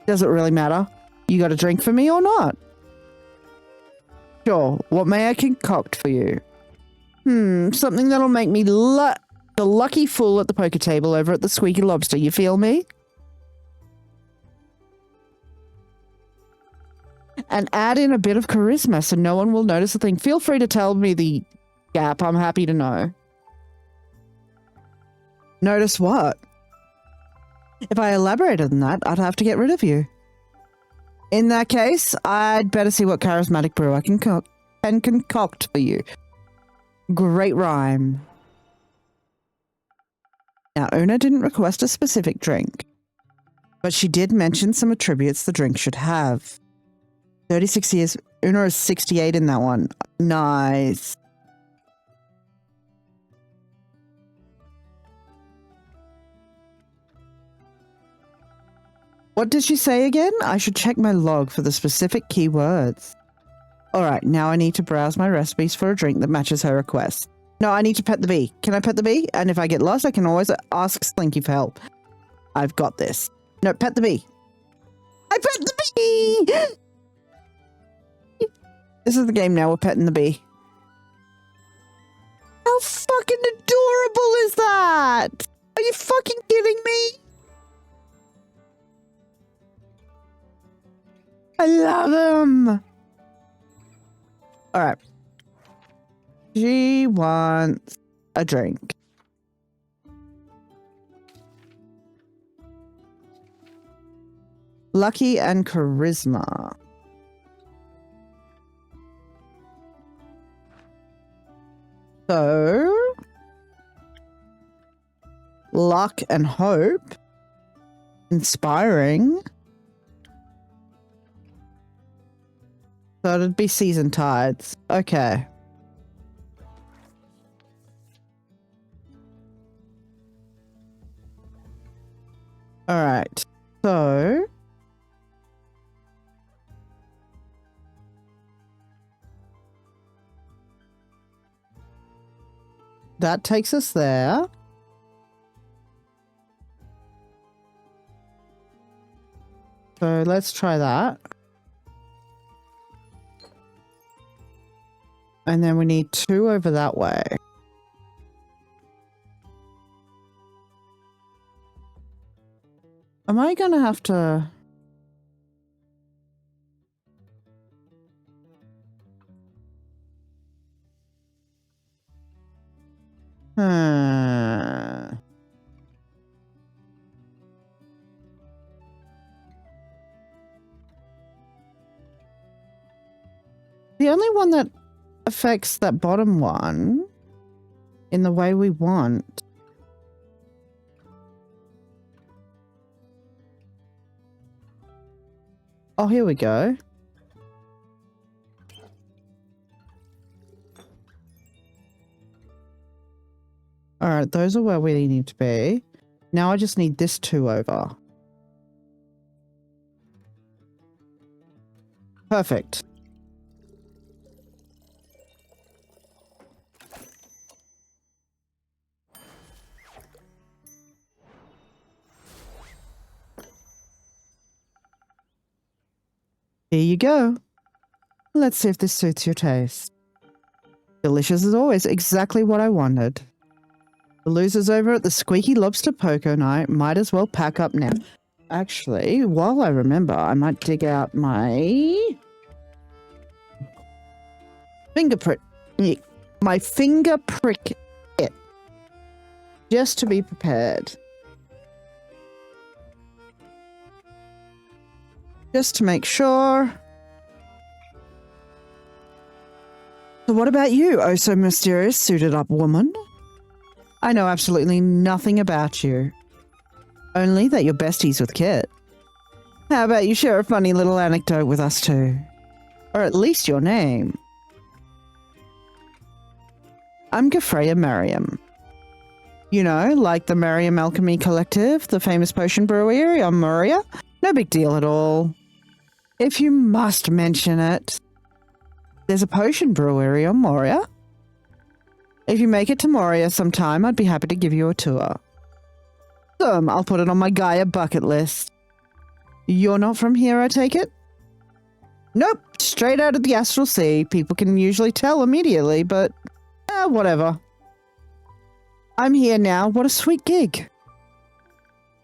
[SPEAKER 1] Does it really matter? You got a drink for me or not? Sure, what may I concoct for you? Something that'll make me the lucky fool at the poker table over at the Squeaky Lobster, you feel me? And add in a bit of charisma so no one will notice a thing. Feel free to tell me the gap, I'm happy to know. Notice what? If I elaborated on that, I'd have to get rid of you. In that case, I'd better see what charismatic brew I can concoct for you. Great rhyme. Now, Una didn't request a specific drink, but she did mention some attributes the drink should have. 36 years. Una is 68 in that one. Nice. What did she say again? I should check my log for the specific keywords. Alright, now I need to browse my recipes for a drink that matches her request. No, I need to pet the bee. Can I pet the bee? And if I get lost, I can always ask Slinky for help. I've got this. No, pet the bee. I pet the bee! This is the game now. We're petting the bee. How fucking adorable is that? Are you fucking kidding me? I love them. All right. She wants a drink. Lucky and charisma. So, luck and hope. Inspiring. So it'd be season tides. Okay. All right. So that takes us there. So let's try that. And then we need 2 over that way. Am I going to have to... The only one that affects that bottom one in the way we want. Oh, here we go. All right, those are where we need to be. Now I just need this 2 over. Perfect. Here you go. Let's see if this suits your taste. Delicious as always, exactly what I wanted. The losers over at the Squeaky Lobster Poker Night might as well pack up now. Actually, while I remember, I might dig out my fingerprint. My finger prick it. Just to be prepared. Just to make sure. So what about you, oh so mysterious suited up woman? I know absolutely nothing about you. Only that you're besties with Kit. How about you share a funny little anecdote with us too? Or at least your name. I'm Gafreya Merriam. You know, like the Merriam Alchemy Collective, the famous potion brewery on Moria. No big deal at all. If you must mention it, there's a potion brewery on Moria. If you make it to Moria sometime, I'd be happy to give you a tour. I'll put it on my Gaia bucket list. You're not from here, I take it? Nope, straight out of the Astral Sea. People can usually tell immediately, but whatever. I'm here now. What a sweet gig.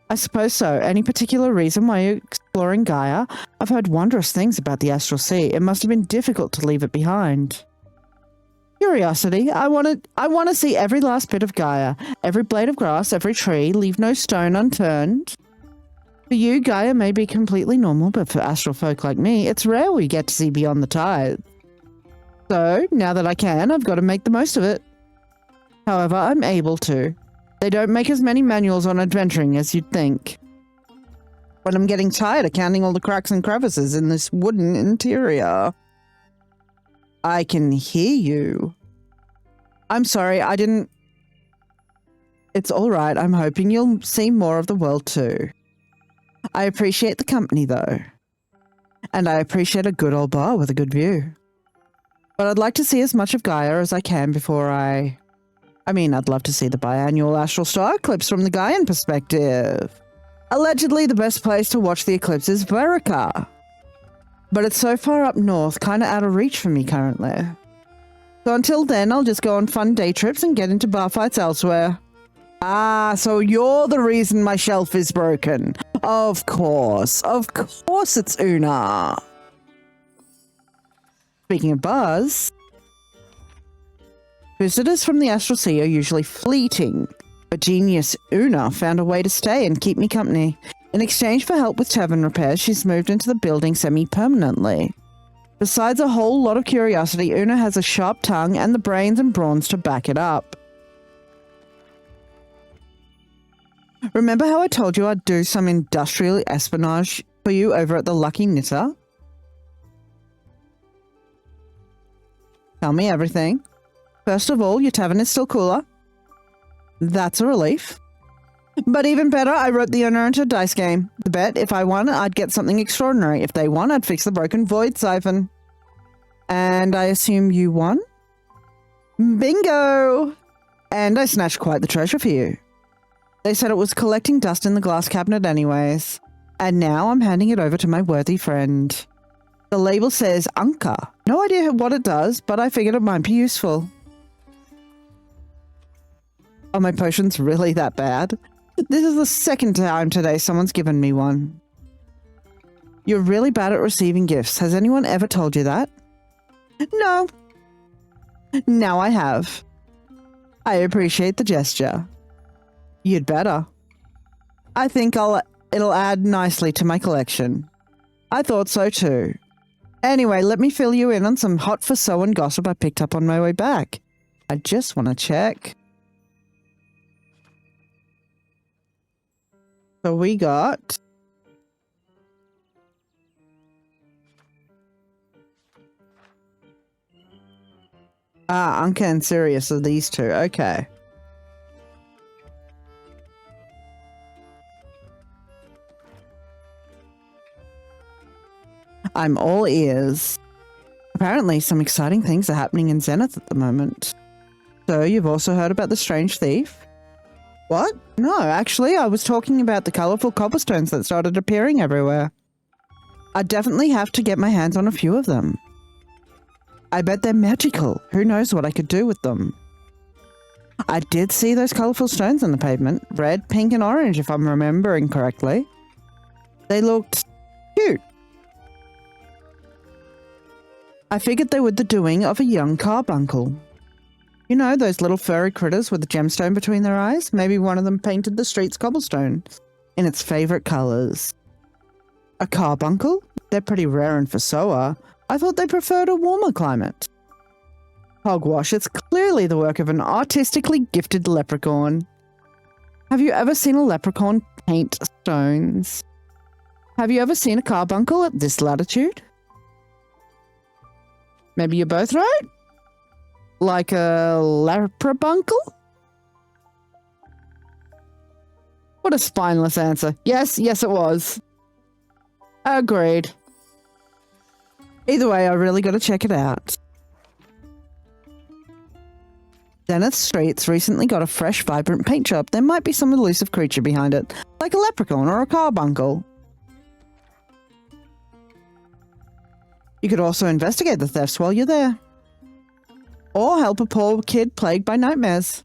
[SPEAKER 1] I suppose so. Any particular reason why you're exploring Gaia? I've heard wondrous things about the Astral Sea. It must have been difficult to leave it behind. Curiosity. I want to see every last bit of Gaia. Every blade of grass, every tree. Leave no stone unturned. For you, Gaia may be completely normal, but for astral folk like me, it's rare we get to see beyond the tide. So, now that I can, I've got to make the most of it. However, I'm able to. They don't make as many manuals on adventuring as you'd think. But I'm getting tired of counting all the cracks and crevices in this wooden interior. I can hear you. I'm sorry, I didn't... It's all right. I'm hoping you'll see more of the world too. I appreciate the company though. And I appreciate a good old bar with a good view. But I'd like to see as much of Gaia as I can before I mean, I'd love to see the biannual astral star eclipse from the Gaian perspective. Allegedly, the best place to watch the eclipse is Verica. But it's so far up north, kinda out of reach for me currently. So until then, I'll just go on fun day trips and get into bar fights elsewhere. Ah, so you're the reason my shelf is broken. Of course it's Una. Speaking of bars, visitors from the Astral Sea are usually fleeting, but genius Una found a way to stay and keep me company. In exchange for help with tavern repairs, she's moved into the building semi-permanently. Besides a whole lot of curiosity, Una has a sharp tongue and the brains and brawns to back it up. Remember how I told you I'd do some industrial espionage for you over at the Lucky Knitter? Tell me everything. First of all, your tavern is still cooler. That's a relief. But even better, I wrote the owner into a dice game. The bet, if I won, I'd get something extraordinary. If they won, I'd fix the broken void siphon. And I assume you won? Bingo! And I snatched quite the treasure for you. They said it was collecting dust in the glass cabinet anyways. And now I'm handing it over to my worthy friend. The label says Anka. No idea what it does, but I figured it might be useful. Are my potions really that bad? This is the second time today someone's given me one. You're really bad at receiving gifts. Has anyone ever told you that? No. Now I have. I appreciate the gesture. You'd better. I think it'll add nicely to my collection. I thought so too. Anyway, let me fill you in on some hot for sew and gossip I picked up on my way back. I just want to check. So we got... Anka and Sirius are these two. Okay. I'm all ears. Apparently, some exciting things are happening in Zenith at the moment. So, you've also heard about the strange thief? What? No, actually, I was talking about the colourful cobblestones that started appearing everywhere. I definitely have to get my hands on a few of them. I bet they're magical. Who knows what I could do with them? I did see those colourful stones on the pavement. Red, pink and orange, if I'm remembering correctly. They looked cute. I figured they were the doing of a young carbuncle. You know, those little furry critters with a gemstone between their eyes? Maybe one of them painted the streets cobblestone in its favourite colours. A carbuncle? They're pretty rare in Fasoa. I thought they preferred a warmer climate. Hogwash, it's clearly the work of an artistically gifted leprechaun. Have you ever seen a leprechaun paint stones? Have you ever seen a carbuncle at this latitude? Maybe you're both right? Like a leprabuncle? What a spineless answer. Yes, it was. Agreed. Either way, I really got to check it out. Zenith Streets recently got a fresh, vibrant paint job. There might be some elusive creature behind it, like a leprechaun or a carbuncle. You could also investigate the thefts while you're there. Or help a poor kid plagued by nightmares.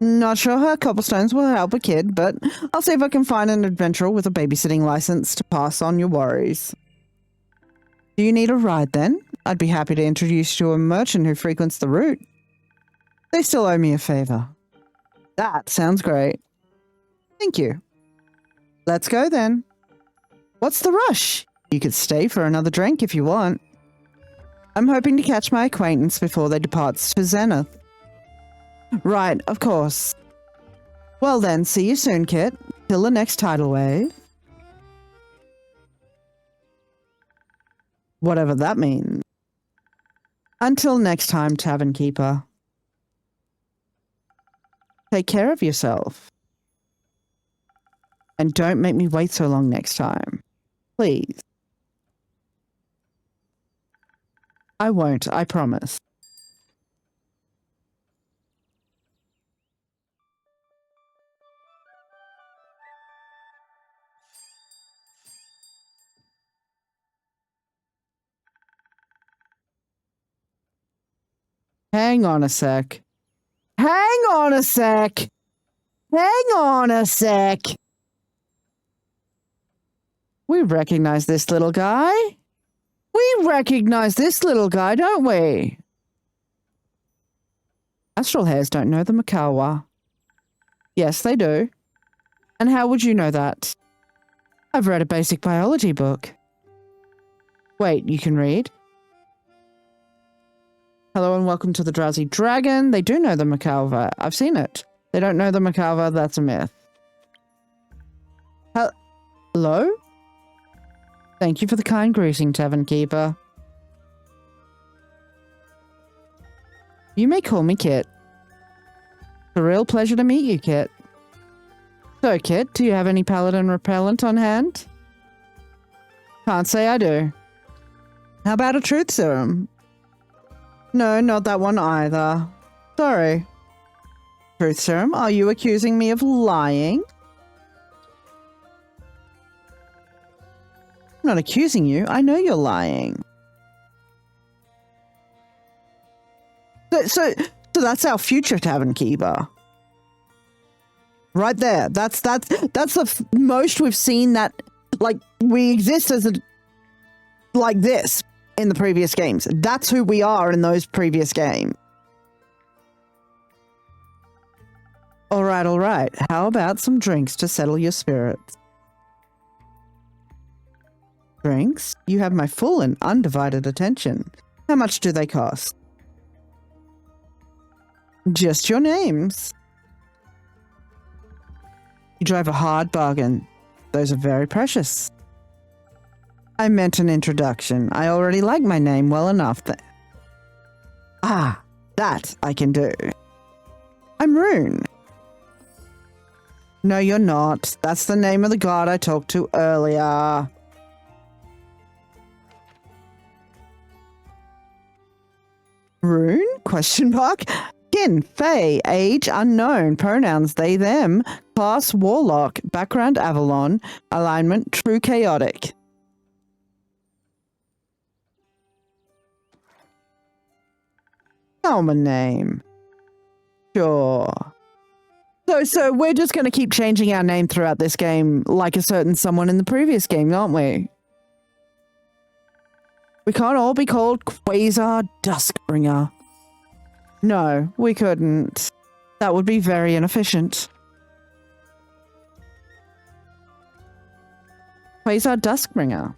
[SPEAKER 1] Not sure how cobblestones will help a kid, but I'll see if I can find an adventurer with a babysitting license to pass on your worries. Do you need a ride then? I'd be happy to introduce you to a merchant who frequents the route. They still owe me a favor. That sounds great. Thank you. Let's go then. What's the rush? You could stay for another drink if you want. I'm hoping to catch my acquaintance before they depart for Zenith. Right, of course. Well then, see you soon, Kit. Till the next tidal wave. Whatever that means. Until next time, Tavern Keeper. Take care of yourself. And don't make me wait so long next time. Please. I won't, I promise. Hang on a sec. Hang on a sec. Hang on a sec. We recognize this little guy. We recognize this little guy, don't we? Astral hairs don't know the Makawa. Yes, they do. And how would you know that? I've read a basic biology book. Wait, you can read? Hello and welcome to the Drowsy Dragon. They do know the Makawa. I've seen it. They don't know the Makawa. That's a myth. Hello? Thank you for the kind greeting, Tavern Keeper. You may call me Kit. It's a real pleasure to meet you, Kit. So, Kit, do you have any paladin repellent on hand? Can't say I do. How about a truth serum? No, not that one either. Sorry. Truth serum, are you accusing me of lying? I'm not accusing you. I know you're lying. So that's our future Tavern Keeper. Right there. That's the most we've seen that, like, we exist as a, like this in the previous games. That's who we are in those previous games. All right. How about some drinks to settle your spirits? Drinks? You have my full and undivided attention. How much do they cost? Just your names. You drive a hard bargain. Those are very precious. I meant an introduction. I already like my name well enough that... Ah, that I can do. I'm Rune. No, you're not. That's the name of the god I talked to earlier. Rune? Question mark? Kin, Fae, age unknown, pronouns they, them, class warlock, background Avalon, alignment true chaotic. Common name. Sure. So we're just going to keep changing our name throughout this game like a certain someone in the previous game, aren't we? We can't all be called Quasar Duskbringer. No, we couldn't. That would be very inefficient. Quasar Duskbringer.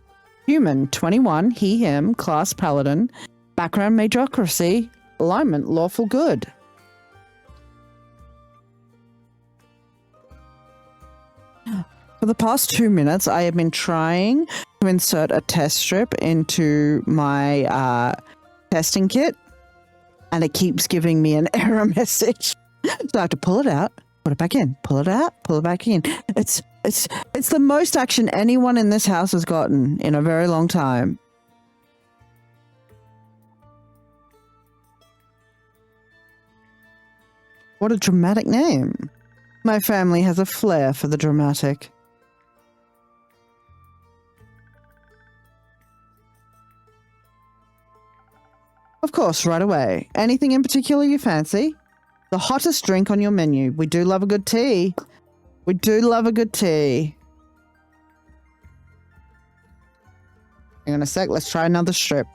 [SPEAKER 1] Human, 21, he, him, class paladin, background majocracy, alignment lawful good. For the past 2 minutes, I have been trying to insert a test strip into my testing kit, and it keeps giving me an error message. So I have to pull it out, put it back in, pull it out, pull it back in. It's the most action anyone in this house has gotten in a very long time. What a dramatic name. My family has a flair for the dramatic. Of course, right away. Anything in particular you fancy? The hottest drink on your menu. We do love a good tea. We do love a good tea. Hang on a sec, let's try another strip.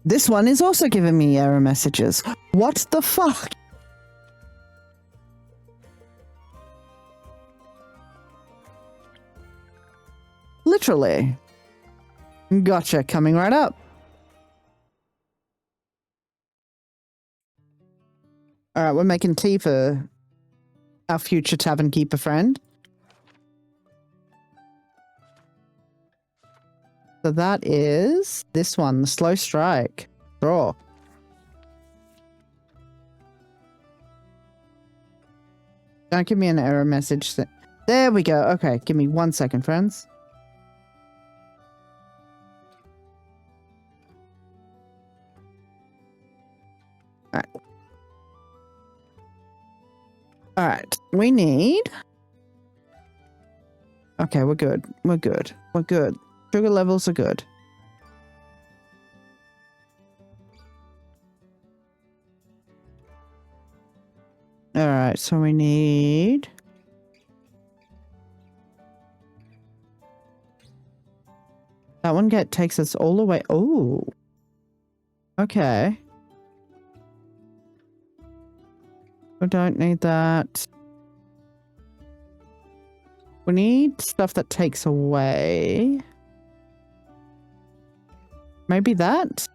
[SPEAKER 1] This one is also giving me error messages. What the fuck? Literally. Gotcha, coming right up. All right, we're making tea for our future tavern keeper friend. So that is this one, the slow strike. Draw. Don't give me an error message. There we go. Okay, give me 1 second, friends. All right. All right. We need... Okay, we're good. We're good. We're good. Sugar levels are good. All right, so we need... That one takes us all the way... Oh. Okay. We don't need that. We need stuff that takes away. Maybe that?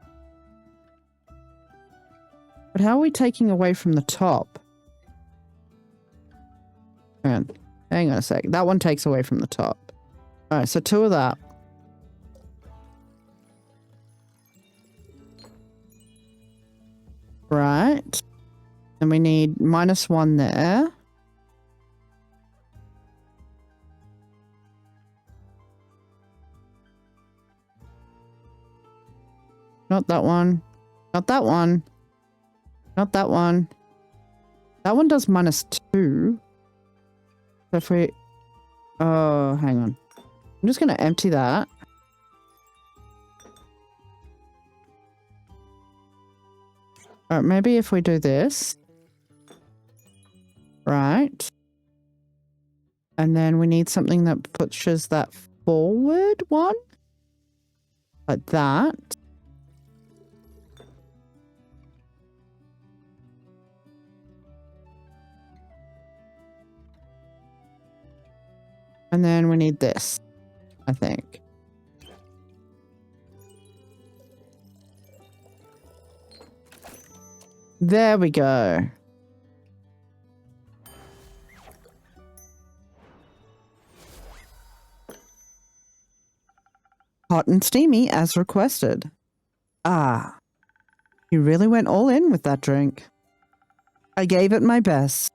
[SPEAKER 1] But how are we taking away from the top? Hang on a sec. That one takes away from the top. Alright, so 2 of that. Right. And we need -1 there. Not that one. Not that one. Not that one. That one does -2. So if we... Oh, hang on. I'm just going to empty that. Alright, maybe if we do this. Right. And then we need something that pushes that forward one. Like that. And then we need this, I think. There we go. Hot and steamy as requested. Ah, you really went all in with that drink. I gave it my best.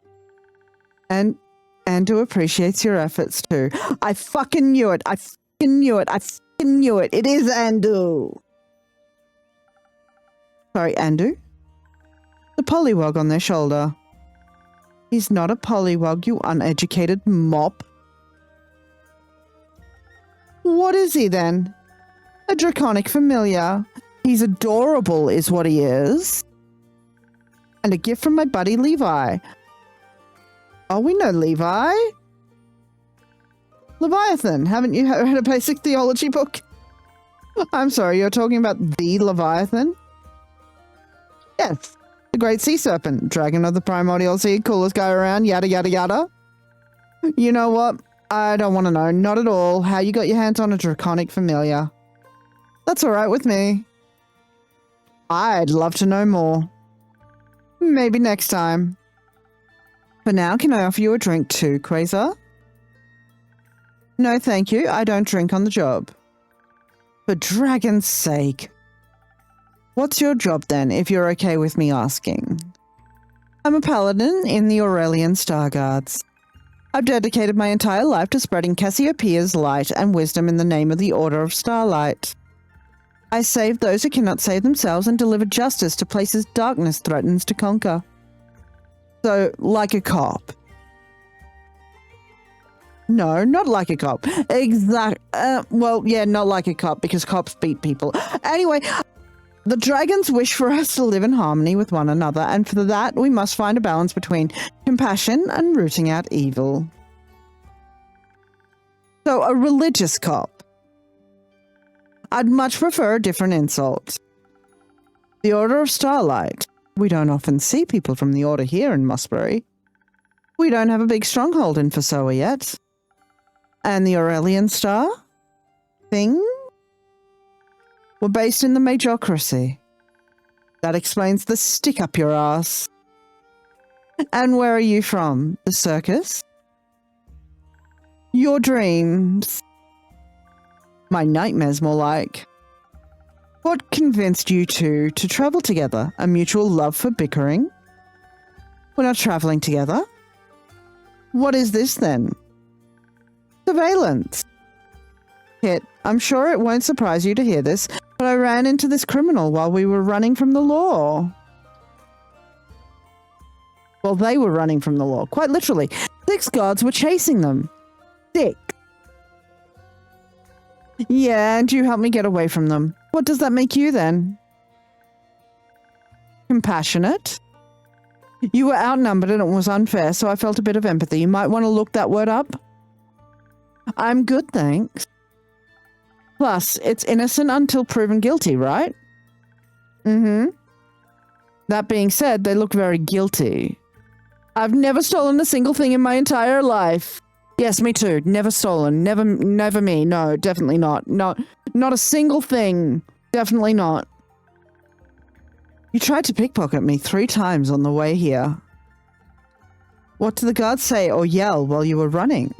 [SPEAKER 1] And Andu appreciates your efforts too. I fucking knew it. I fucking knew it. I fucking knew it. It is Andu. Sorry, Andu? The pollywog on their shoulder. He's not a pollywog, you uneducated mop. What is he then? A draconic familiar. He's adorable is what he is. And a gift from my buddy Levi. Oh, we know Levi. Leviathan. Haven't you read a basic theology book? I'm sorry, you're talking about the Leviathan? Yes. The great sea serpent. Dragon of the primordial sea. Coolest guy around. Yada, yada, yada. You know what? I don't want to know. Not at all. How you got your hands on a draconic familiar. That's alright with me. I'd love to know more. Maybe next time. For now, can I offer you a drink too, Quasar? No, thank you. I don't drink on the job. For dragon's sake. What's your job then, if you're okay with me asking? I'm a paladin in the Aurelian Star Guards. I've dedicated my entire life to spreading Cassiopeia's light and wisdom in the name of the Order of Starlight. I save those who cannot save themselves and deliver justice to places darkness threatens to conquer. So, like a cop. No, not like a cop. Well, yeah, not like a cop, because cops beat people. Anyway, the dragons wish for us to live in harmony with one another, and for that we must find a balance between compassion and rooting out evil. So, a religious cop. I'd much prefer a different insult. The Order of Starlight. We don't often see people from the Order here in Mossbury. We don't have a big stronghold in Fasoa yet. And the Aurelian Star? Thing? We're based in the Majocracy. That explains the stick up your ass. And where are you from? The circus? Your dreams. My nightmares, more like. What convinced you two to travel together? A mutual love for bickering? We're not traveling together. What is this then? Surveillance. Kit, I'm sure it won't surprise you to hear this, but I ran into this criminal while we were running from the law. Well, they were running from the law, quite literally. 6 guards were chasing them. 6. Yeah, and you helped me get away from them. What does that make you then? Compassionate? You were outnumbered and it was unfair, so I felt a bit of empathy. You might want to look that word up. I'm good, thanks. Plus, it's innocent until proven guilty, right? Mm-hmm. That being said, they look very guilty. I've never stolen a single thing in my entire life. Yes, me too. Never stolen. Never me. No, definitely not. No, not a single thing. Definitely not. You tried to pickpocket me 3 times on the way here. What did the guards say or yell while you were running?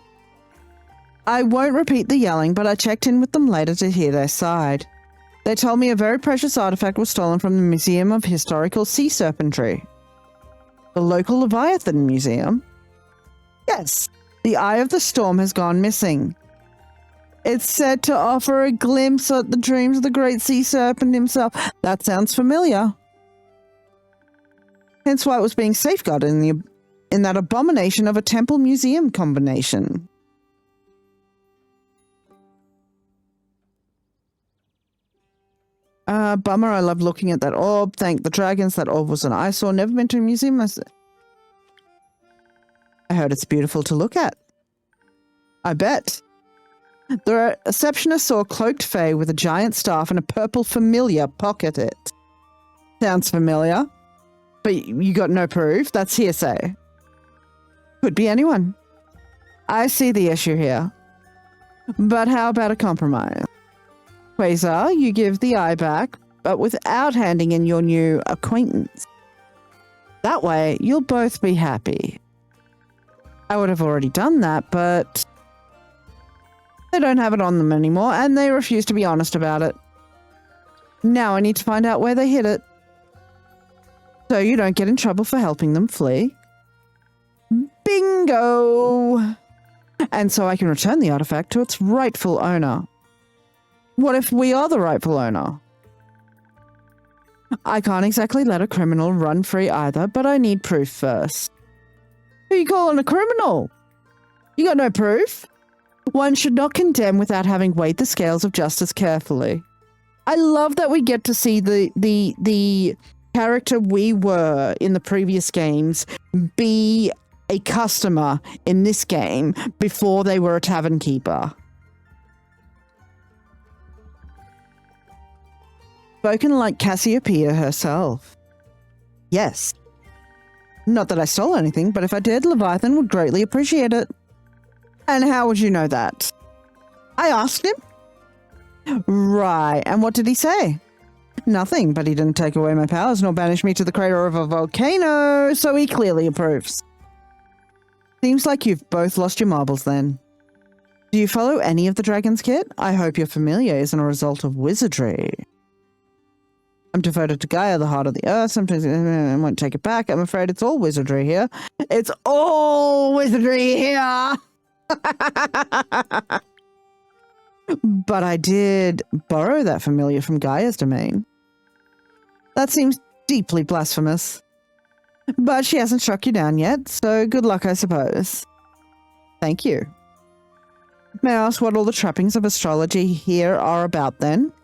[SPEAKER 1] I won't repeat the yelling, but I checked in with them later to hear their side. They told me a very precious artifact was stolen from the Museum of Historical Sea Serpentry. The local Leviathan Museum? Yes, the Eye of the Storm has gone missing. It's said to offer a glimpse at the dreams of the great sea serpent himself. That sounds familiar. Hence why it was being safeguarded in that abomination of a temple-museum combination. Bummer, I love looking at that orb. Thank the dragons, that orb was an eyesore. Never been to a museum. I heard it's beautiful to look at. I bet. The receptionist saw a cloaked fae with a giant staff and a purple familiar pocket it. Sounds familiar. But you got no proof? That's hearsay. Could be anyone. I see the issue here. But how about a compromise? Quasar, you give the eye back, but without handing in your new acquaintance. That way, you'll both be happy. I would have already done that, but they don't have it on them anymore, and they refuse to be honest about it. Now I need to find out where they hid it, so you don't get in trouble for helping them flee. Bingo! And so I can return the artifact to its rightful owner. What if we are the rightful owner? I can't exactly let a criminal run free either, but I need proof first. Who are you calling a criminal? You got no proof? One should not condemn without having weighed the scales of justice carefully. I love that we get to see the character we were in the previous games be a customer in this game before they were a tavern keeper. Spoken like Cassiopeia herself. Yes. Not that I stole anything, but if I did, Leviathan would greatly appreciate it. And how would you know that? I asked him. Right, and what did he say? Nothing, but he didn't take away my powers nor banish me to the crater of a volcano, so he clearly approves. Seems like you've both lost your marbles then. Do you follow any of the dragons, Kit? I hope your familiar isn't a result of wizardry. I'm devoted to Gaia, the heart of the earth. Sometimes I won't take it back. I'm afraid it's all wizardry here. It's all wizardry here! But I did borrow that familiar from Gaia's domain. That seems deeply blasphemous. But she hasn't struck you down yet, so good luck, I suppose. Thank you. May I ask what all the trappings of astrology here are about, then?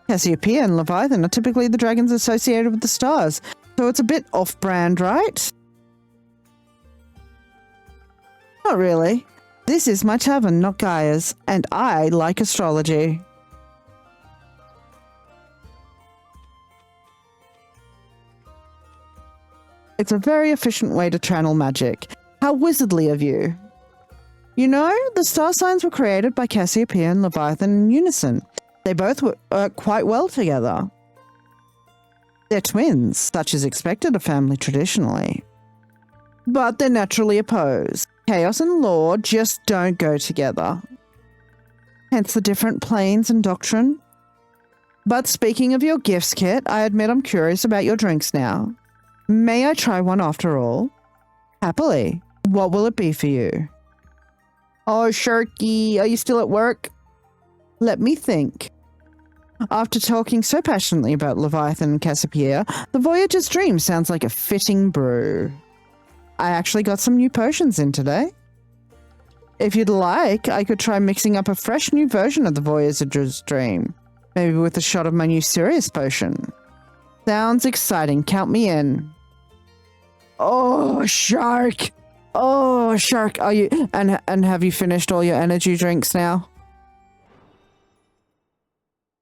[SPEAKER 1] Cassiopeia and Leviathan are typically the dragons associated with the stars, so it's a bit off-brand, right? Not really. This is my tavern, not Gaia's, and I like astrology. It's a very efficient way to channel magic. How wizardly of you. You know, the star signs were created by Cassiopeia and Leviathan in unison. They both work quite well together. They're twins, such is expected of family traditionally. But they're naturally opposed. Chaos and law just don't go together. Hence the different planes and doctrine. But speaking of your gifts, Kit, I admit I'm curious about your drinks now. May I try one after all? Happily. What will it be for you? Oh, Sharky, are you still at work? Let me think. After talking so passionately about Leviathan and Cassiopeia, the Voyager's Dream sounds like a fitting brew. I actually got some new potions in today. If you'd like, I could try mixing up a fresh new version of the Voyager's Dream. Maybe with a shot of my new Sirius potion. Sounds exciting. Count me in. Oh, Shark! Oh, Shark! Are you and have you finished all your energy drinks now?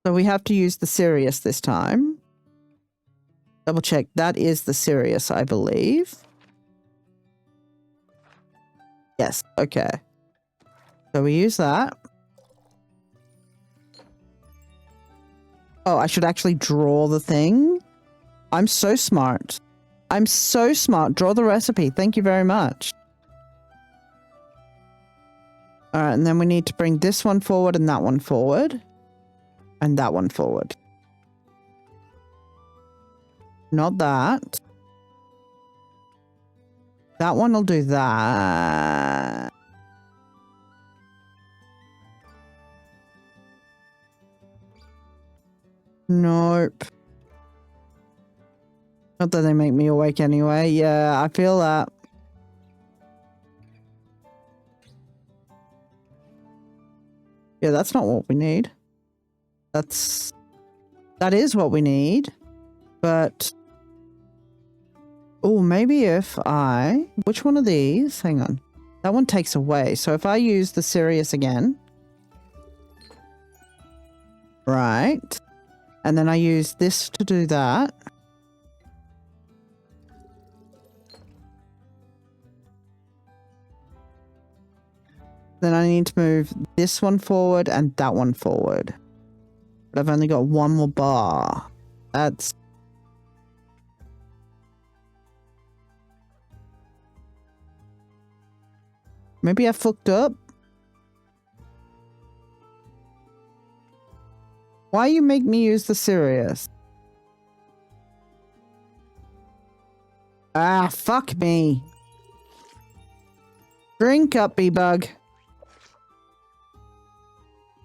[SPEAKER 1] So we have to use the Sirius this time. Double check. That is the Sirius, I believe. Yes. Okay. So we use that. Oh, I should actually draw the thing. I'm so smart. I'm so smart. Draw the recipe. Thank you very much. All right, and then we need to bring this one forward and that one forward. And that one forward. Not that. That one will do that. Nope. Not that they make me awake anyway. Yeah, I feel that. Yeah, that's not what we need. That is what we need. But oh, maybe if which one of these? Hang on. That one takes away. So if I use the Sirius again. Right. And then I use this to do that. Then I need to move this one forward and that one forward. But I've only got one more bar. That's... Maybe I fucked up? Why you make me use the Sirius? Ah, fuck me. Drink up, B-Bug.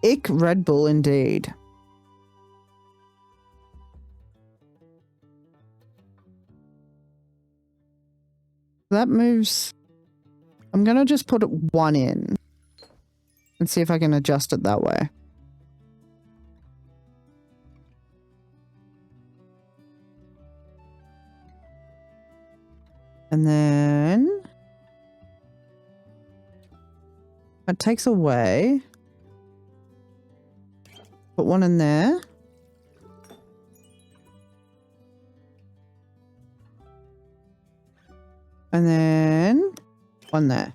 [SPEAKER 1] Ick Red Bull indeed. That moves... I'm gonna just put one in. And see if I can adjust it that way. And then... It takes away... Put one in there. And then one there.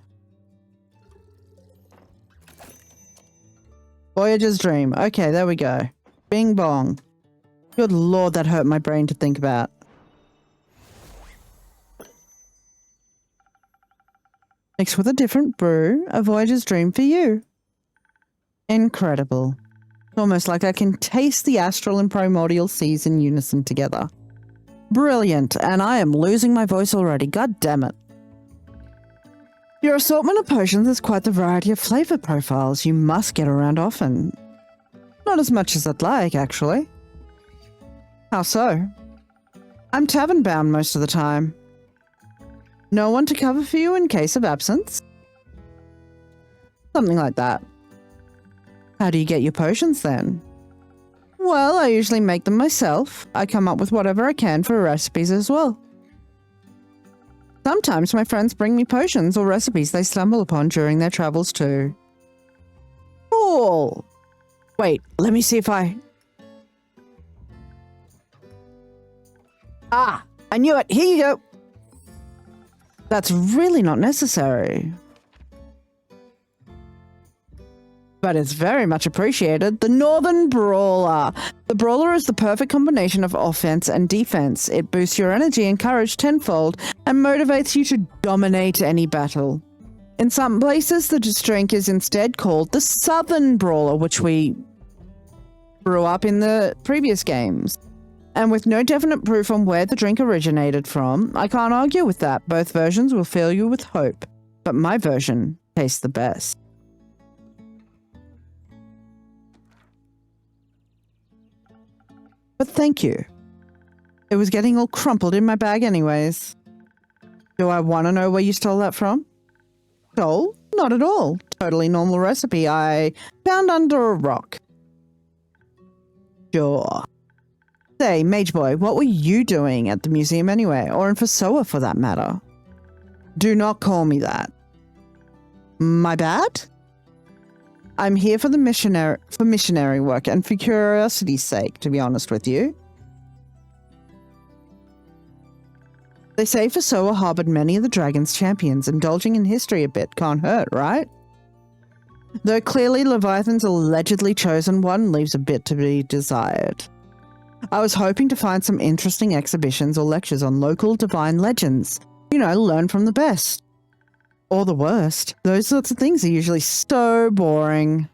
[SPEAKER 1] Voyager's Dream. Okay, there we go. Bing bong. Good lord, that hurt my brain to think about. Mixed with a different brew, a Voyager's Dream for you. Incredible. Almost like I can taste the astral and primordial seas in unison together. Brilliant, and I am losing my voice already, god damn it. Your assortment of potions has quite the variety of flavor profiles. You must get around often. Not as much as I'd like, actually. How so? I'm tavern bound most of the time. No one to cover for you in case of absence? Something like that. How do you get your potions then? Well, I usually make them myself. I come up with whatever I can for recipes as well. Sometimes my friends bring me potions or recipes they stumble upon during their travels too. Cool! Wait, let me see if I... Ah! I knew it! Here you go! That's really not necessary. but it's very much appreciated, the Northern Brawler. The Brawler is the perfect combination of offense and defense. It boosts your energy and courage tenfold and motivates you to dominate any battle. In some places, the drink is instead called the Southern Brawler, which we grew up in the previous games. And with no definite proof on where the drink originated from, I can't argue with that. Both versions will fill you with hope, but my version tastes the best. But thank you. It was getting all crumpled in my bag anyways. Do I want to know where you stole that from? Stole? Not at all. Totally normal recipe I found under a rock. Sure. Say, Mage Boy, what were you doing at the museum anyway? Or in Fasoa for that matter? Do not call me that. My bad? I'm here for missionary work and for curiosity's sake, to be honest with you. They say Fasoa harbored many of the dragon's champions. Indulging in history a bit can't hurt, right? Though clearly Leviathan's allegedly chosen one leaves a bit to be desired. I was hoping to find some interesting exhibitions or lectures on local divine legends. You know, learn from the best. Or the worst. Those sorts of things are usually so boring.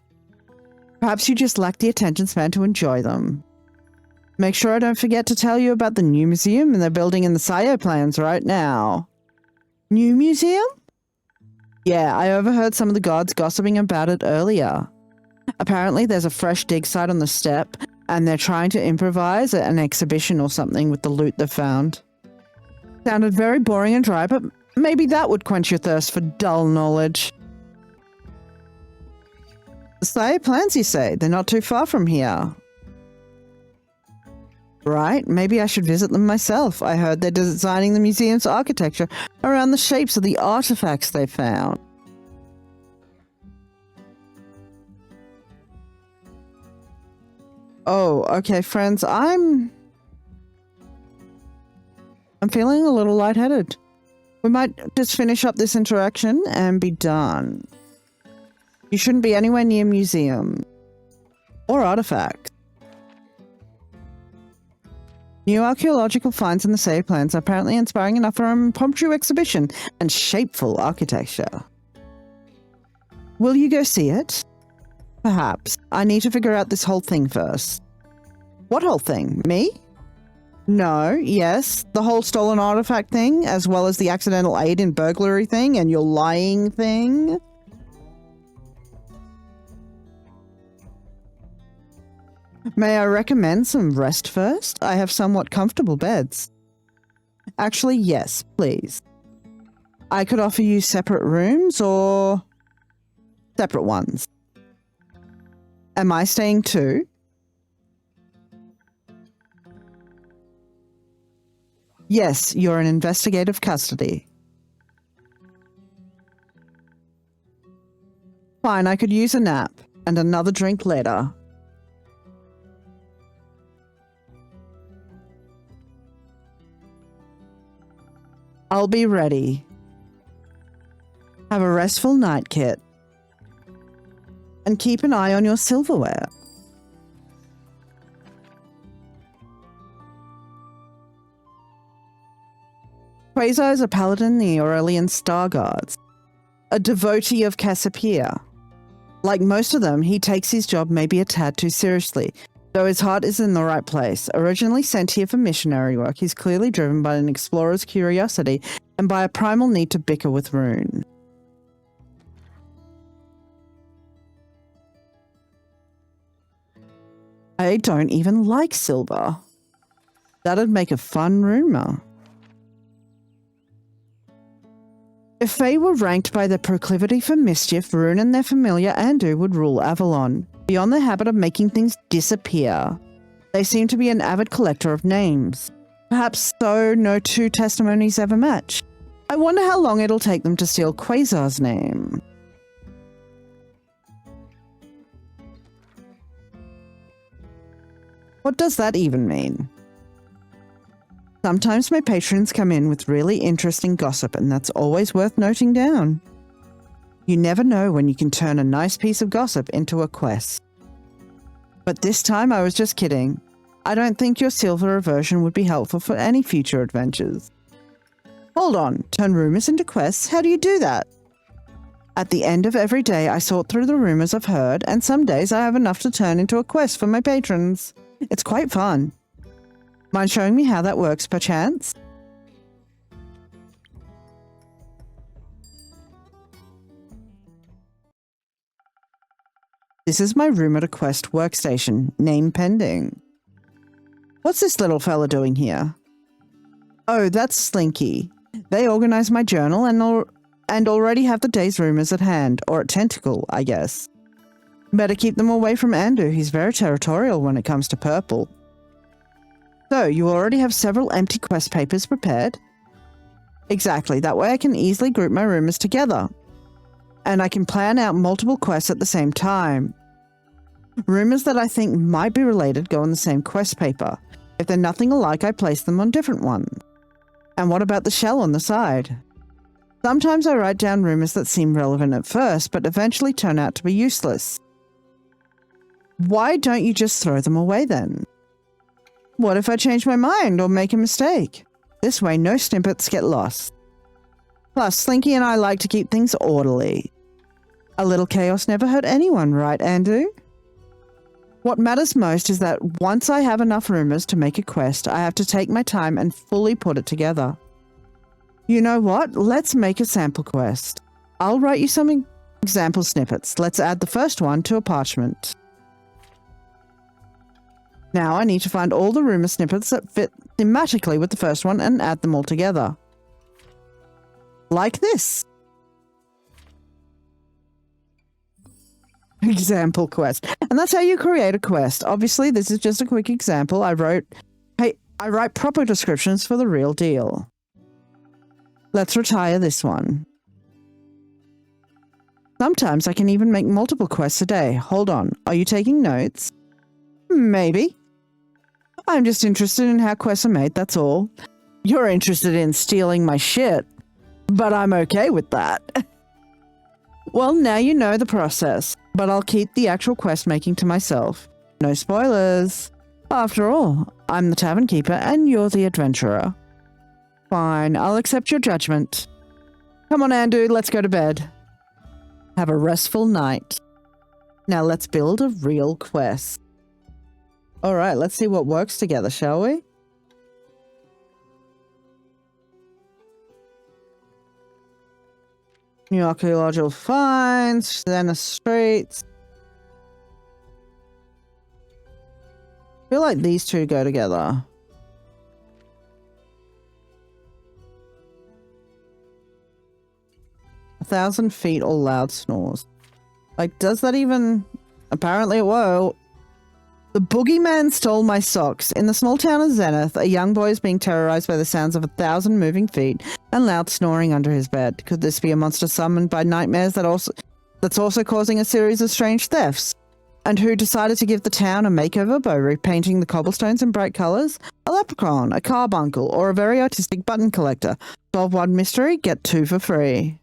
[SPEAKER 1] Perhaps you just lack the attention span to enjoy them. Make sure I don't forget to tell you about the new museum they're building in the Sayo plans right now. New museum? Yeah, I overheard some of the gods gossiping about it earlier. Apparently there's a fresh dig site on the steppe, and they're trying to improvise an exhibition or something with the loot they've found. Sounded very boring and dry, but maybe that would quench your thirst for dull knowledge. The Sayo plans, you say? They're not too far from here. Right, maybe I should visit them myself. I heard they're designing the museum's architecture around the shapes of the artifacts they found. Oh, okay, friends, I'm feeling a little lightheaded. We might just finish up this interaction and be done. You shouldn't be anywhere near museum or artifacts. New archaeological finds in the Sayo plans are apparently inspiring enough for an impromptu exhibition and shapeful architecture. Will you go see it? Perhaps. I need to figure out this whole thing first. What whole thing? Me? No, yes. The whole stolen artifact thing, as well as the accidental aid in burglary thing and your lying thing. May I recommend some rest first? I have somewhat comfortable beds. Actually, yes, please. I could offer you separate rooms or separate ones. Am I staying too? Yes, you're in investigative custody. Fine, I could use a nap and another drink later. I'll be ready. Have a restful night, Kit. And keep an eye on your silverware. Quasar is a paladin in the Aurelian Star Guards, a devotee of Cassiopeia. Like most of them, he takes his job maybe a tad too seriously, though his heart is in the right place. Originally sent here for missionary work, he's clearly driven by an explorer's curiosity and by a primal need to bicker with Rune. I don't even like silver. That'd make a fun rumor. If they were ranked by their proclivity for mischief, Rune and their familiar Andu would rule Avalon, beyond the habit of making things disappear. They seem to be an avid collector of names. Perhaps so no two testimonies ever match. I wonder how long it'll take them to steal Quasar's name. What does that even mean? Sometimes my patrons come in with really interesting gossip, and that's always worth noting down. You never know when you can turn a nice piece of gossip into a quest. But this time I was just kidding. I don't think your silver version would be helpful for any future adventures. Hold on, turn rumors into quests? How do you do that? At the end of every day, I sort through the rumors I've heard, and some days I have enough to turn into a quest for my patrons. It's quite fun. Mind showing me how that works, perchance? This is my rumor to quest workstation, name pending. What's this little fella doing here? Oh, that's Slinky. They organize my journal and already have the day's rumors at hand, or at Tentacle, I guess. Better keep them away from Andu, he's very territorial when it comes to purple. So, you already have several empty quest papers prepared? Exactly, that way I can easily group my rumors together. And I can plan out multiple quests at the same time. Rumors that I think might be related go on the same quest paper. If they're nothing alike, I place them on different ones. And what about the shell on the side? Sometimes I write down rumors that seem relevant at first, but eventually turn out to be useless. Why don't you just throw them away then? What if I change my mind or make a mistake? This way no snippets get lost. Plus, Slinky and I like to keep things orderly. A little chaos never hurt anyone, right, Andu? What matters most is that once I have enough rumors to make a quest, I have to take my time and fully put it together. You know what? Let's make a sample quest. I'll write you some example snippets. Let's add the first one to a parchment. Now I need to find all the rumor snippets that fit thematically with the first one and add them all together. Like this. Example quest. And that's how you create a quest. Obviously, this is just a quick example. I write proper descriptions for the real deal. Let's retire this one. Sometimes I can even make multiple quests a day. Hold on. Are you taking notes? Maybe. I'm just interested in how quests are made, that's all. You're interested in stealing my shit, but I'm okay with that. Well, now you know the process, but I'll keep the actual quest making to myself. No spoilers. After all, I'm the tavern keeper and you're the adventurer. Fine, I'll accept your judgment. Come on, Andu, let's go to bed. Have a restful night. Now let's build a real quest. Alright, let's see what works together, shall we? New archaeological finds, then a streets. I feel like these two go together. A 1,000 feet or loud snores. Like, does that even... Apparently it will. The boogeyman stole my socks. In the small town of Zenith, a young boy is being terrorized by the sounds of 1,000 moving feet and loud snoring under his bed. Could this be a monster summoned by nightmares that's also causing a series of strange thefts? And who decided to give the town a makeover by repainting the cobblestones in bright colors? A leprechaun, a carbuncle, or a very artistic button collector? Solve one mystery, get 2 for free.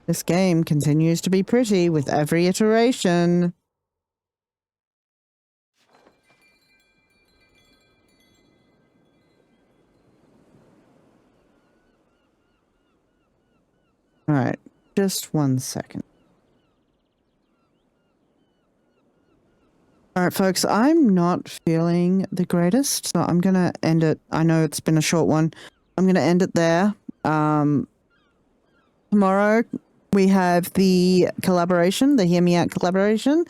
[SPEAKER 1] This game continues to be pretty with every iteration. Alright, just 1 second. Alright folks, I'm not feeling the greatest, so I'm gonna end it. I know it's been a short one. I'm gonna end it there. Tomorrow we have the collaboration, the Hear Me Out collaboration,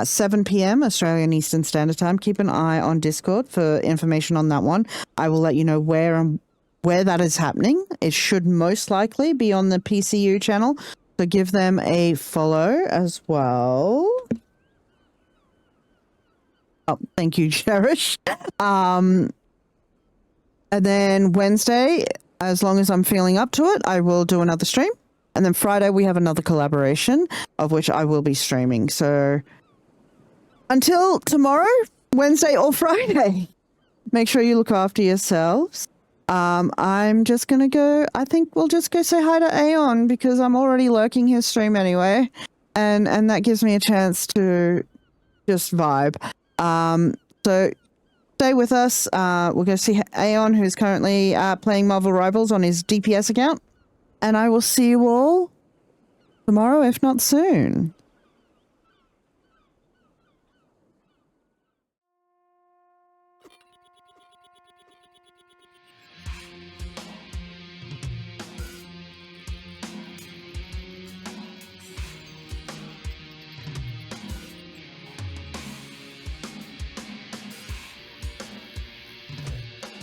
[SPEAKER 1] 7 p.m. Australian Eastern Standard Time. Keep an eye on Discord for information on that one. I will let you know where that is happening. It should most likely be on the PCU channel, So give them a follow as well. Oh, thank you, Cherish. And then Wednesday, as long as I'm feeling up to it, I will do another stream. And then Friday, we have another collaboration of which I will be streaming. So until tomorrow, Wednesday or Friday, make sure you look after yourselves. I'm just going to go, I think we'll just go say hi to Aeon because I'm already lurking his stream anyway. And that gives me a chance to just vibe. So stay with us. We'll go see Aeon, who's currently playing Marvel Rivals on his DPS account. And I will see you all tomorrow, if not soon.